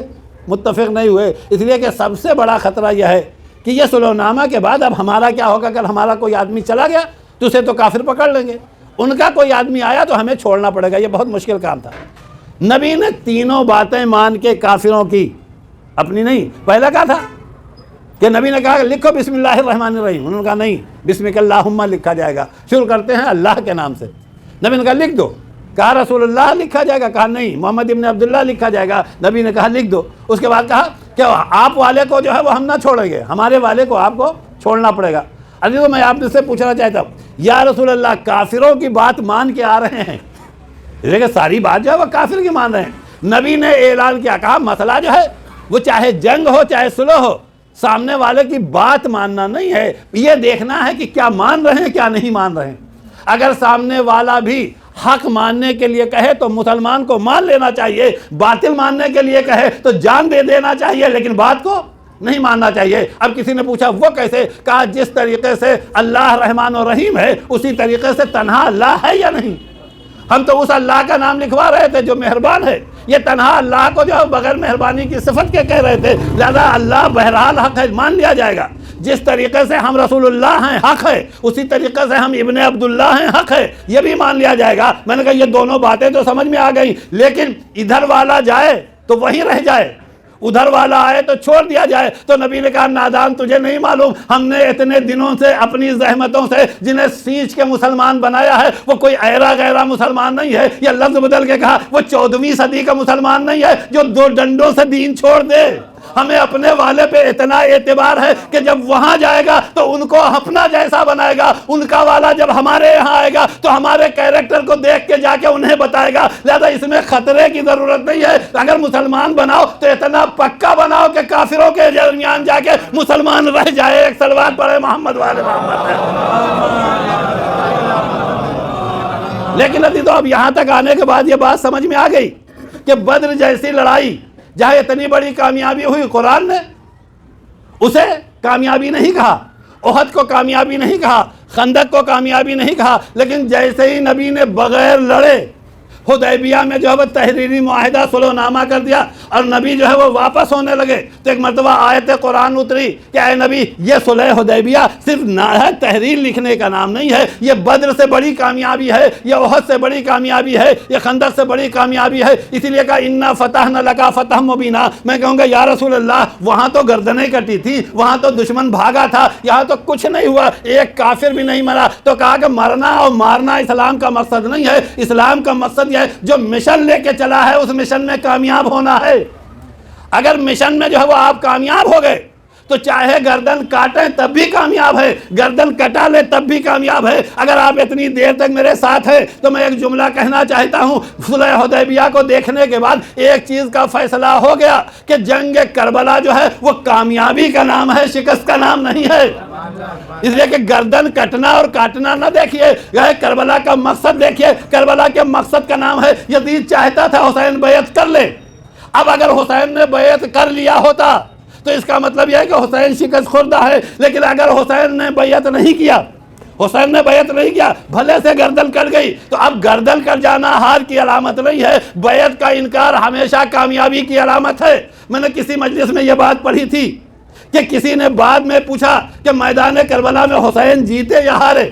متفق نہیں ہوئے, اس لیے کہ سب سے بڑا خطرہ یہ ہے کہ یہ صلح نامہ کے بعد اب ہمارا کیا ہوگا. اگر ہمارا کوئی آدمی چلا گیا تو اسے تو کافر پکڑ لیں گے, ان کا کوئی آدمی آیا تو ہمیں چھوڑنا پڑے گا. یہ بہت مشکل کام تھا. نبی نے تینوں باتیں مان کے کافروں کی, اپنی نہیں. پہلا کہا تھا کہ نبی نے کہا کہ لکھو بسم اللہ الرحمن الرحیم, انہوں نے کہا نہیں بسمک اللہم لکھا جائے گا, شروع کرتے ہیں اللہ کے نام سے. نبی نے کہا لکھ دو, کہا رسول اللہ لکھا جائے گا, کہا نہیں محمد ابن عبداللہ لکھا جائے گا. نبی نے کہا لکھ دو. اس کے بعد کہا کہ آپ والے کو جو ہے وہ ہم نہ چھوڑیں گے, ہمارے والے کو آپ کو چھوڑنا پڑے گا. عزیزو میں آپ سے پوچھنا چاہتا ہوں یا رسول اللہ کافروں کی بات مان کے آ رہے ہیں, دیکھیں ساری بات جو ہے وہ کافر کی مان رہے ہیں. نبی نے اعلان کیا, کہا مسئلہ جو ہے وہ چاہے جنگ ہو چاہے صلح ہو, سامنے والے کی بات ماننا نہیں ہے, یہ دیکھنا ہے کہ کیا مان رہے ہیں کیا نہیں مان رہے ہیں. اگر سامنے والا بھی حق ماننے کے لیے کہے تو مسلمان کو مان لینا چاہیے, باطل ماننے کے لیے کہے تو جان دے دینا چاہیے, لیکن بات کو نہیں ماننا چاہیے. اب کسی نے پوچھا وہ کیسے؟ کہا جس طریقے سے اللہ رحمان و رحیم ہے اسی طریقے سے تنہا اللہ ہے یا نہیں. ہم تو اس اللہ کا نام لکھوا رہے تھے جو مہربان ہے, یہ تنہا اللہ کو جو بغیر مہربانی کی صفت کے کہہ رہے تھے, لہذا اللہ بہرحال حق ہے, مان لیا جائے گا. جس طریقے سے ہم رسول اللہ ہیں حق ہے, اسی طریقے سے ہم ابن عبداللہ ہیں حق ہے, یہ بھی مان لیا جائے گا. میں نے کہا یہ دونوں باتیں تو سمجھ میں آ گئی, لیکن ادھر والا جائے تو وہیں رہ جائے, ادھر والا آئے تو چھوڑ دیا جائے. تو نبی نے کہا نادان تجھے نہیں معلوم, ہم نے اتنے دنوں سے اپنی زحمتوں سے جنہیں سینچ کے مسلمان بنایا ہے وہ کوئی ایرا غیرہ مسلمان نہیں ہے. یہ لفظ بدل کے کہا وہ 14ویں صدی کا مسلمان نہیں ہے جو 2 ڈنڈوں سے دین چھوڑ دے. ہمیں اپنے والے پہ اتنا اعتبار ہے کہ جب وہاں جائے گا تو ان کو اپنا جیسا بنائے گا, ان کا والا جب ہمارے یہاں آئے گا تو ہمارے کیریکٹر کو دیکھ کے جا کے انہیں بتائے گا. لہذا اس میں خطرے کی ضرورت نہیں ہے. اگر مسلمان بناؤ تو اتنا پکا بناؤ کہ کافروں کے درمیان جا کے مسلمان رہ جائے. ایک صلوات پڑھے محمد والے محمد. لیکن عزیزو اب یہاں تک آنے کے بعد یہ بات سمجھ میں آ گئی کہ بدر جیسی لڑائی جہاں اتنی بڑی کامیابی ہوئی, قرآن نے اسے کامیابی نہیں کہا, احد کو کامیابی نہیں کہا, خندق کو کامیابی نہیں کہا, لیکن جیسے ہی نبی نے بغیر لڑے حدیبیہ میں جو ہے وہ تحریری معاہدہ صلح نامہ کر دیا اور نبی جو ہے وہ واپس ہونے لگے تو ایک مرتبہ آیت قرآن اتری کہ اے نبی یہ صلح حدیبیہ صرف تحریر لکھنے کا نام نہیں ہے, یہ بدر سے بڑی کامیابی ہے, یہ احد سے بڑی کامیابی ہے, یہ خندق سے بڑی کامیابی ہے. اسی لیے کہا انا فتحنا لک فتحا مبینا. میں کہوں گا یا رسول اللہ وہاں تو گردنیں کٹی تھی, وہاں تو دشمن بھاگا تھا, یہاں تو کچھ نہیں ہوا, ایک کافر بھی نہیں مرا. تو کہا کہ مرنا اور مارنا اسلام کا مقصد نہیں ہے, اسلام کا مقصد جو مشن لے کے چلا ہے اس مشن میں کامیاب ہونا ہے. اگر مشن میں جو ہے وہ آپ کامیاب ہو گئے تو چاہے گردن کاٹیں تب بھی کامیاب ہے, گردن کٹا لے تب بھی کامیاب ہے. اگر آپ اتنی دیر تک میرے ساتھ ہیں تو میں ایک جملہ کہنا چاہتا ہوں. صلح حدیبیہ کو دیکھنے کے بعد ایک چیز کا فیصلہ ہو گیا کہ جنگ کربلا جو ہے وہ کامیابی کا نام ہے, شکست کا نام نہیں ہے. اس لیے کہ گردن کٹنا اور کاٹنا نہ دیکھیے, کربلا کا مقصد دیکھیے. کربلا کے مقصد کا نام ہے یزید چاہتا تھا حسین بیعت کر لے. اب اگر حسین نے بیعت کر لیا ہوتا تو اس کا مطلب یہ ہے کہ حسین شکست خوردہ ہے, لیکن اگر حسین نے بیعت نہیں کیا, حسین نے بیعت نہیں کیا, بھلے سے گردن کٹ گئی, تو اب گردن کٹ جانا ہار کی علامت نہیں ہے, بیعت کا انکار ہمیشہ کامیابی کی علامت ہے. میں نے کسی مجلس میں یہ بات پڑھی تھی کہ کسی نے بعد میں پوچھا کہ میدان کربلا میں حسین جیتے یا ہارے,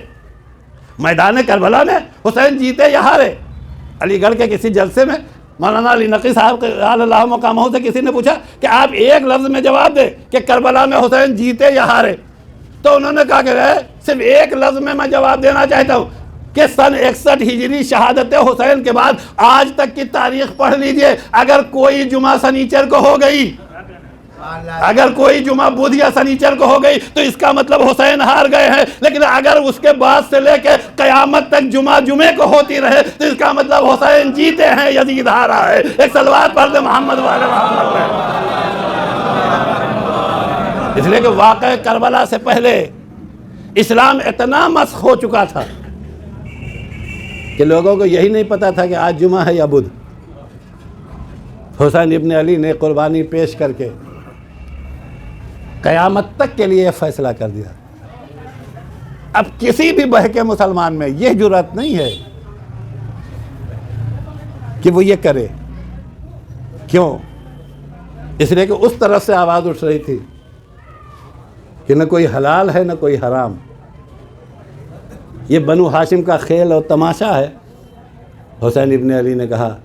میدان کربلا میں حسین جیتے یا ہارے. علی گڑھ کے کسی جلسے میں مولانا علی نقی صاحب اللہ مقامہ سے کسی نے پوچھا کہ آپ ایک لفظ میں جواب دیں کہ کربلا میں حسین جیتے یا ہارے. تو انہوں نے کہا کہ صرف ایک لفظ میں جواب دینا چاہتا ہوں کہ سن 61 ہجری شہادت حسین کے بعد آج تک کی تاریخ پڑھ لیجئے، اگر کوئی جمعہ سنیچر کو ہو گئی، اگر کوئی جمعہ بدھ یا سنیچر کو ہو گئی تو اس کا مطلب حسین ہار گئے ہیں، لیکن اگر اس کے بعد سے لے کے قیامت تک جمعہ جمعے کو ہوتی رہے تو اس کا مطلب حسین جیتے ہیں، یزید ہارا ہے۔ ایک صلوات پڑھ دے محمد والے محمد پہ۔ اس لیے کہ واقعہ کربلا سے پہلے اسلام اتنا مسخ ہو چکا تھا کہ لوگوں کو یہی نہیں پتا تھا کہ آج جمعہ ہے یا بدھ۔ حسین ابن علی نے قربانی پیش کر کے قیامت تک کے لیے فیصلہ کر دیا۔ اب کسی بھی بہکے مسلمان میں یہ جرأت نہیں ہے کہ وہ یہ کرے۔ کیوں؟ اس لیے کہ اس طرف سے آواز اٹھ رہی تھی کہ نہ کوئی حلال ہے نہ کوئی حرام، یہ بنو ہاشم کا کھیل اور تماشا ہے۔ حسین ابن علی نے کہا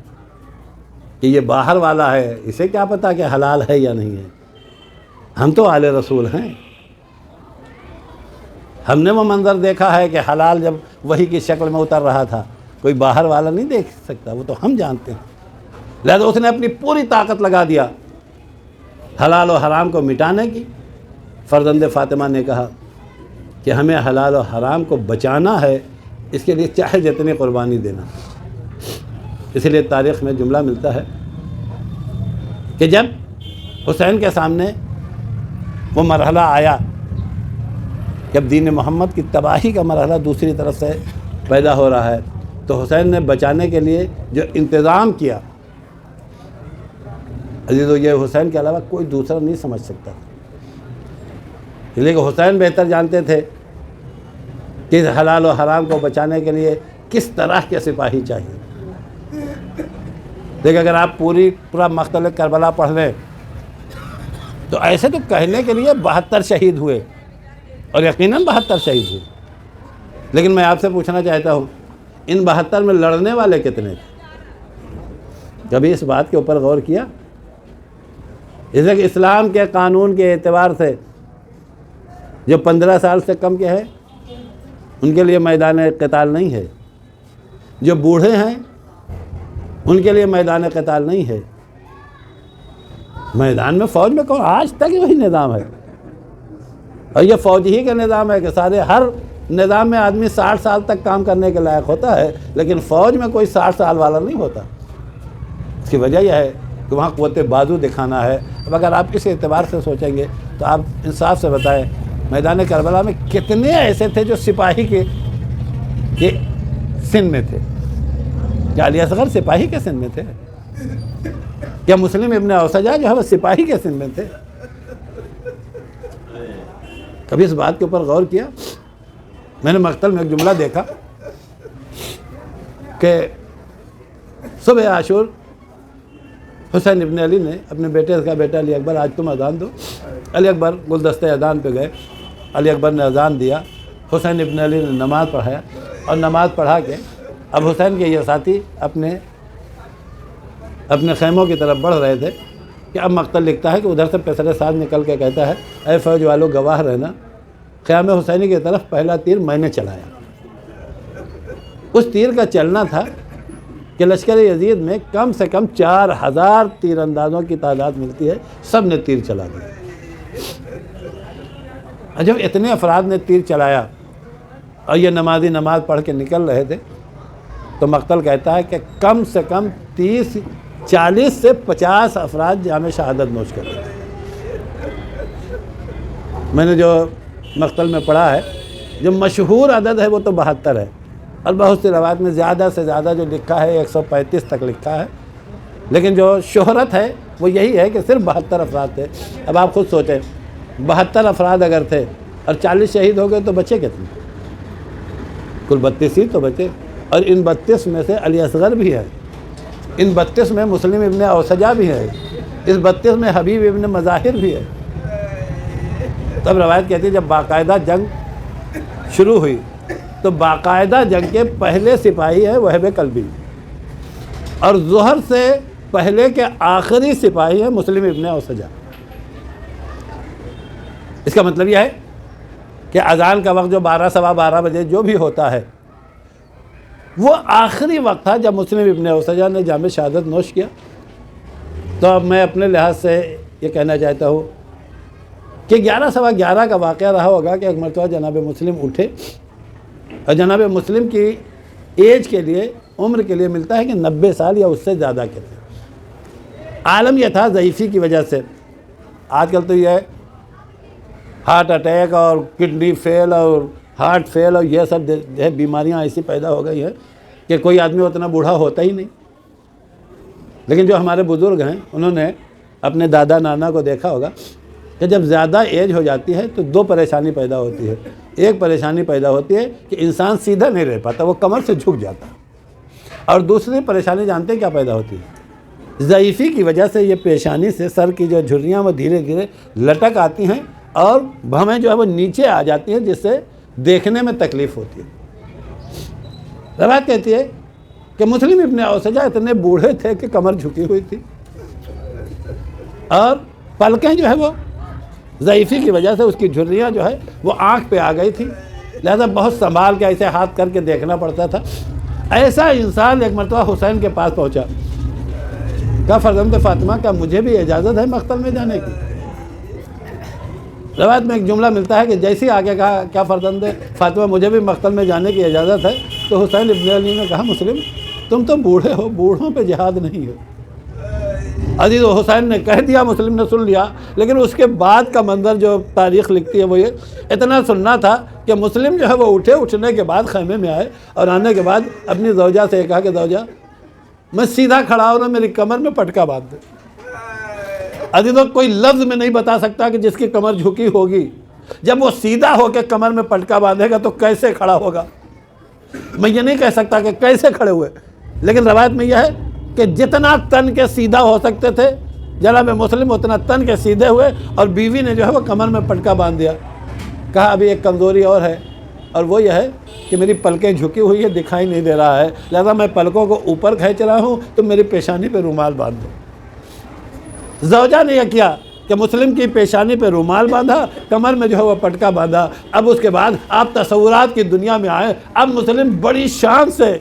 کہ یہ باہر والا ہے، اسے کیا پتا کہ حلال ہے یا نہیں ہے، ہم تو آل رسول ہیں، ہم نے وہ منظر دیکھا ہے کہ حلال جب وحی کی شکل میں اتر رہا تھا، کوئی باہر والا نہیں دیکھ سکتا، وہ تو ہم جانتے ہیں۔ لہذا اس نے اپنی پوری طاقت لگا دیا حلال و حرام کو مٹانے کی۔ فرزند فاطمہ نے کہا کہ ہمیں حلال و حرام کو بچانا ہے، اس کے لیے چاہے جتنی قربانی دینا۔ اس لیے تاریخ میں جملہ ملتا ہے کہ جب حسین کے سامنے وہ مرحلہ آیا، جب دین محمد کی تباہی کا مرحلہ دوسری طرف سے پیدا ہو رہا ہے، تو حسین نے بچانے کے لیے جو انتظام کیا، عزیزو، یہ حسین کے علاوہ کوئی دوسرا نہیں سمجھ سکتا۔ اس لیے کہ حسین بہتر جانتے تھے کہ اس حلال و حرام کو بچانے کے لیے کس طرح کے سپاہی چاہیے۔ دیکھ، اگر آپ پورا مقتل کربلا پڑھ لیں تو ایسے تو کہنے کے لیے 72 شہید ہوئے، اور یقیناً 72 شہید ہوئے، لیکن میں آپ سے پوچھنا چاہتا ہوں ان 72 میں لڑنے والے کتنے تھے؟ کبھی اس بات کے اوپر غور کیا؟ اس لیے کہ اسلام کے قانون کے اعتبار سے جو 15 سال سے کم کے ہیں ان کے لیے میدان قتال نہیں ہے، جو بوڑھے ہیں ان کے لیے میدان قتال نہیں ہے۔ میدان میں فوج میں کون؟ آج تک وہی نظام ہے، اور یہ فوج ہی کا نظام ہے کہ ہر نظام میں آدمی 60 سال تک کام کرنے کے لائق ہوتا ہے، لیکن فوج میں کوئی 60 سال والا نہیں ہوتا۔ اس کی وجہ یہ ہے کہ وہاں قوت بازو دکھانا ہے۔ اب اگر آپ اس اعتبار سے سوچیں گے تو آپ انصاف سے بتائیں میدان کربلا میں کتنے ایسے تھے جو سپاہی کے سن میں تھے؟ کیا علی اصغر سپاہی کے سن میں تھے؟ کیا مسلم ابن اوسجہ جو ہے وہ سپاہی کے سن میں تھے؟ کبھی اس بات کے اوپر غور کیا؟ میں نے مقتل میں ایک جملہ دیکھا کہ صبح عاشور حسین ابن علی نے اپنے بیٹے سے کہا، بیٹا علی اکبر آج تم اذان دو۔ علی اکبر گلدستہ اذان پہ گئے، علی اکبر نے اذان دیا، حسین ابن علی نے نماز پڑھایا، اور نماز پڑھا کے اب حسین کے یہ ساتھی اپنے خیموں کی طرف بڑھ رہے تھے کہ اب مقتل لکھتا ہے کہ ادھر سے پیسر ساز نکل کے کہتا ہے، اے فوج والوں گواہ رہنا، خیام حسینی کی طرف پہلا تیر میں نے چلایا۔ اس تیر کا چلنا تھا کہ لشکر یزید میں کم سے کم 4000 تیر اندازوں کی تعداد ملتی ہے، سب نے تیر چلا دیا۔ جب اتنے افراد نے تیر چلایا اور یہ نمازی نماز پڑھ کے نکل رہے تھے تو مقتل کہتا ہے کہ کم سے کم 40 سے 50 افراد جام شہادت نوش کر رہے تھے۔ میں نے جو مقتل میں پڑھا ہے، جو مشہور عدد ہے وہ تو 72 ہے، اور بہت سی روایت میں زیادہ سے زیادہ جو لکھا ہے 135 تک لکھا ہے، لیکن جو شہرت ہے وہ یہی ہے کہ صرف 72 افراد تھے۔ اب آپ خود سوچیں، 72 افراد اگر تھے اور 40 شہید ہو گئے تو بچے کتنے؟ کل 32 ہی تو بچے، اور ان 32 میں سے علی اصغر بھی ہے، ان 32 میں مسلم ابن اوسجہ بھی ہے، اس 32 میں حبیب ابن مظاہر بھی ہے۔ تب روایت کہتی ہے جب باقاعدہ جنگ شروع ہوئی تو باقاعدہ جنگ کے پہلے سپاہی ہے وہب کلبی، اور ظہر سے پہلے کے آخری سپاہی ہے مسلم ابن اوسجہ۔ اس کا مطلب یہ ہے کہ اذان کا وقت جو 12 سوا 12 بجے جو بھی ہوتا ہے وہ آخری وقت تھا جب مسلم ابن اوسجہ نے جام شہادت نوش کیا. تو اب میں اپنے لحاظ سے یہ کہنا چاہتا ہوں کہ 11 سوا 11 کا واقعہ رہا ہوگا کہ ایک مرتبہ جناب مسلم اٹھے اور جناب مسلم کی ایج کے لیے عمر کے لیے ملتا ہے کہ 90 سال یا اس سے زیادہ کے تھے. عالم یہ تھا ضعیفی کی وجہ سے. آج کل تو یہ ہے ہارٹ اٹیک اور کڈنی فیل اور ہارٹ فیل اور یہ سب جو ہے بیماریاں ایسی پیدا ہو گئی ہیں کہ کوئی آدمی اتنا بوڑھا ہوتا ہی نہیں. لیکن جو ہمارے بزرگ ہیں انہوں نے اپنے دادا نانا کو دیکھا ہوگا کہ جب زیادہ ایج ہو جاتی ہے تو 2 پریشانی پیدا ہوتی ہے. ایک پریشانی پیدا ہوتی ہے کہ انسان سیدھا نہیں رہ پاتا، وہ کمر سے جھک جاتا. اور دوسری پریشانی جانتے ہیں کیا پیدا ہوتی ہے؟ ضعیفی کی وجہ سے یہ پیشانی سے سر کی جو جھریاں وہ دھیرے دھیرے لٹک آتی ہیں اور بھویں جو ہے وہ نیچے آ جاتی ہیں، جس سے دیکھنے میں تکلیف ہوتی ہے. روایت کہتی ہے کہ مسلم ابن اوسجہ اتنے بوڑھے تھے کہ کمر جھکی ہوئی تھی اور پلکیں جو ہے وہ ضعیفی کی وجہ سے اس کی جھریاں جو ہے وہ آنکھ پہ آ گئی تھی، لہذا بہت سنبھال کے ایسے ہاتھ کر کے دیکھنا پڑتا تھا. ایسا انسان ایک مرتبہ حسین کے پاس پہنچا. کہا فرزند فاطمہ کیا مجھے بھی اجازت ہے مقتل میں جانے کی؟ روایت میں ایک جملہ ملتا ہے کہ جیسے آگے کہا کیا فرزند فاطمہ مجھے بھی مقتل میں جانے کی اجازت ہے، تو حسین ابن علی نے کہا مسلم تم تو بوڑھے ہو، بوڑھوں پہ جہاد نہیں ہے. عزیز و حسین نے کہہ دیا، مسلم نے سن لیا، لیکن اس کے بعد کا منظر جو تاریخ لکھتی ہے وہ یہ اتنا سننا تھا کہ مسلم جو ہے وہ اٹھنے کے بعد خیمے میں آئے اور آنے کے بعد اپنی زوجہ سے کہا کہ زوجہ میں سیدھا کھڑا ہوں، میری کمر میں پٹکا باندھ دے. عزیزوں کوئی لفظ میں نہیں بتا سکتا کہ جس کی کمر جھکی ہوگی جب وہ سیدھا ہو کے کمر میں پٹکا باندھے گا تو کیسے کھڑا ہوگا. میں یہ نہیں کہہ سکتا کہ کیسے کھڑے ہوئے، لیکن روایت میں یہ ہے کہ جتنا تن کے سیدھا ہو سکتے تھے جناب مسلم اتنا تن کے سیدھے ہوئے اور بیوی نے جو ہے وہ کمر میں پٹکا باندھ دیا. کہا ابھی ایک کمزوری اور ہے، اور وہ یہ ہے کہ میری پلکیں جھکی ہوئی ہے، دکھائی نہیں دے رہا ہے، لہذا میں پلکوں کو اوپر کھینچ رہا ہوں تو میری پیشانی پہ رومال باندھ دو. زوجہ نے یہ کیا کہ مسلم کی پیشانی پہ رومال باندھا، کمر میں جو ہے وہ پٹکا باندھا. اب اس کے بعد آپ تصورات کی دنیا میں آئے. اب مسلم بڑی شان سے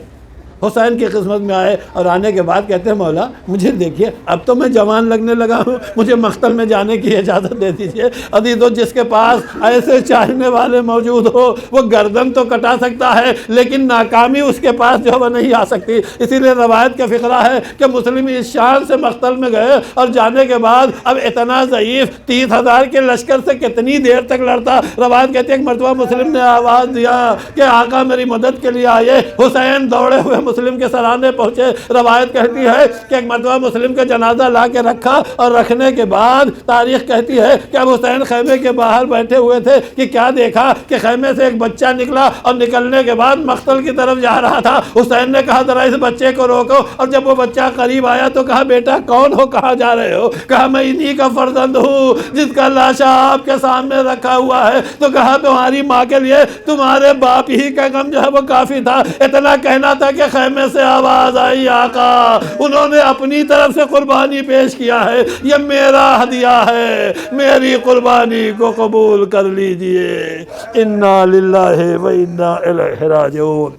حسین کی خدمت میں آئے اور آنے کے بعد کہتے ہیں مولا مجھے دیکھیے اب تو میں جوان لگنے لگا ہوں، مجھے مقتل میں جانے کی اجازت دے دیجیے. عزیزو جس کے پاس ایسے چاہنے والے موجود ہو وہ گردن تو کٹا سکتا ہے لیکن ناکامی اس کے پاس جو ہے وہ نہیں آ سکتی. اسی لیے روایت کا فقرہ ہے کہ مسلم اس شان سے مقتل میں گئے اور جانے کے بعد اب اتنا ضعیف 30,000 کے لشکر سے کتنی دیر تک لڑتا. روایت کہتی ہے ایک مرتبہ مسلم نے آواز دیا کہ آقا میری مدد کے لیے آئے. حسین دوڑے ہوئے مسلم کے سرانے پہنچے. روایت کہتی ہے کہ ایک مرتبہ مسلم کا جنازہ لا کے رکھا اور رکھنے کے بعد تاریخ کہتی ہے کہ اب حسین خیمے کے باہر بیٹھے ہوئے تھے کہ کیا دیکھا کہ خیمے سے ایک بچہ نکلا اور نکلنے کے بعد مقتل کی طرف جا رہا تھا. حسین نے کہا ذرا اس بچے کو روکو، اور جب وہ بچہ قریب آیا تو کہا بیٹا کون ہو، کہاں جا رہے ہو؟ کہا میں انہی کا فرزند ہوں جس کا لاشا آپ کے سامنے رکھا ہوا ہے. تو کہا تمہاری ماں کے لیے تمہارے باپ ہی کا غم جو ہے وہ کافی تھا. اتنا کہنا تھا کہ خیمے سے آواز آئی آقا انہوں نے اپنی طرف سے قربانی پیش کیا ہے، یہ میرا ہدیہ ہے، میری قربانی کو قبول کر لیجئے. انا للہ و انا الیہ راجعون.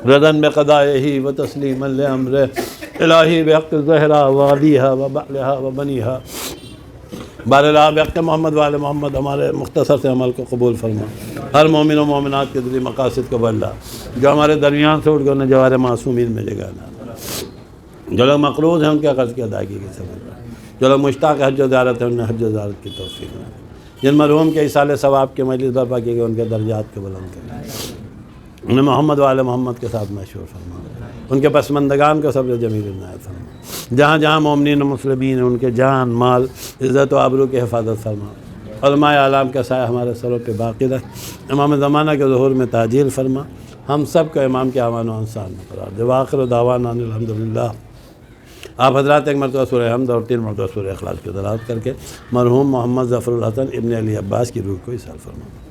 رضن بقضائہ و تسلیما لامرہ الہی بحق الزہرا و ابیہا و بعلہا و بنیہا. باراللہ بحق محمد وآل محمد ہمارے مختصر سے عمل کو قبول فرما. ہر مومن و مومنات کے دلی مقاصد کو بلّہ، جو ہمارے درمیان سے اٹھ گئے انہیں جوار معصومین میں جگہ نہ. جو لوگ مقروض ہیں ان کے قرض کی ادائیگی کی سبب، جو لوگ مشتاق حج و زیارت ہیں انہیں حج و زیارت کی توفیق نہ. جن مرحوم کے ایصال ثواب کے مجلس برپا کیے گئے ان کے درجات کو بلند کریں، انہیں محمد وآل محمد کے ساتھ مشہور فرما. ان کے پسماندگان کو صبر جمیل عنایت فرما. جہاں جہاں مومنین و مسلمین ہیں ان کے جان مال عزت و آبرو کی حفاظت فرما. علماء اعلام کا سایہ ہمارے سروں پہ باقی رکھ. امام زمانہ کے ظہور میں تاجیل فرما. ہم سب کو امام کے اعوان و انصار میں قرار دے. وآخر دعوانا ان الحمدللہ. آپ حضرات ایک مرتبہ سورہ حمد اور 3 مرتبہ سورہ اخلاص کی تلاوت کر کے مرحوم محمد ظفر الحسن ابن علی عباس کی روح کو ایصال فرما.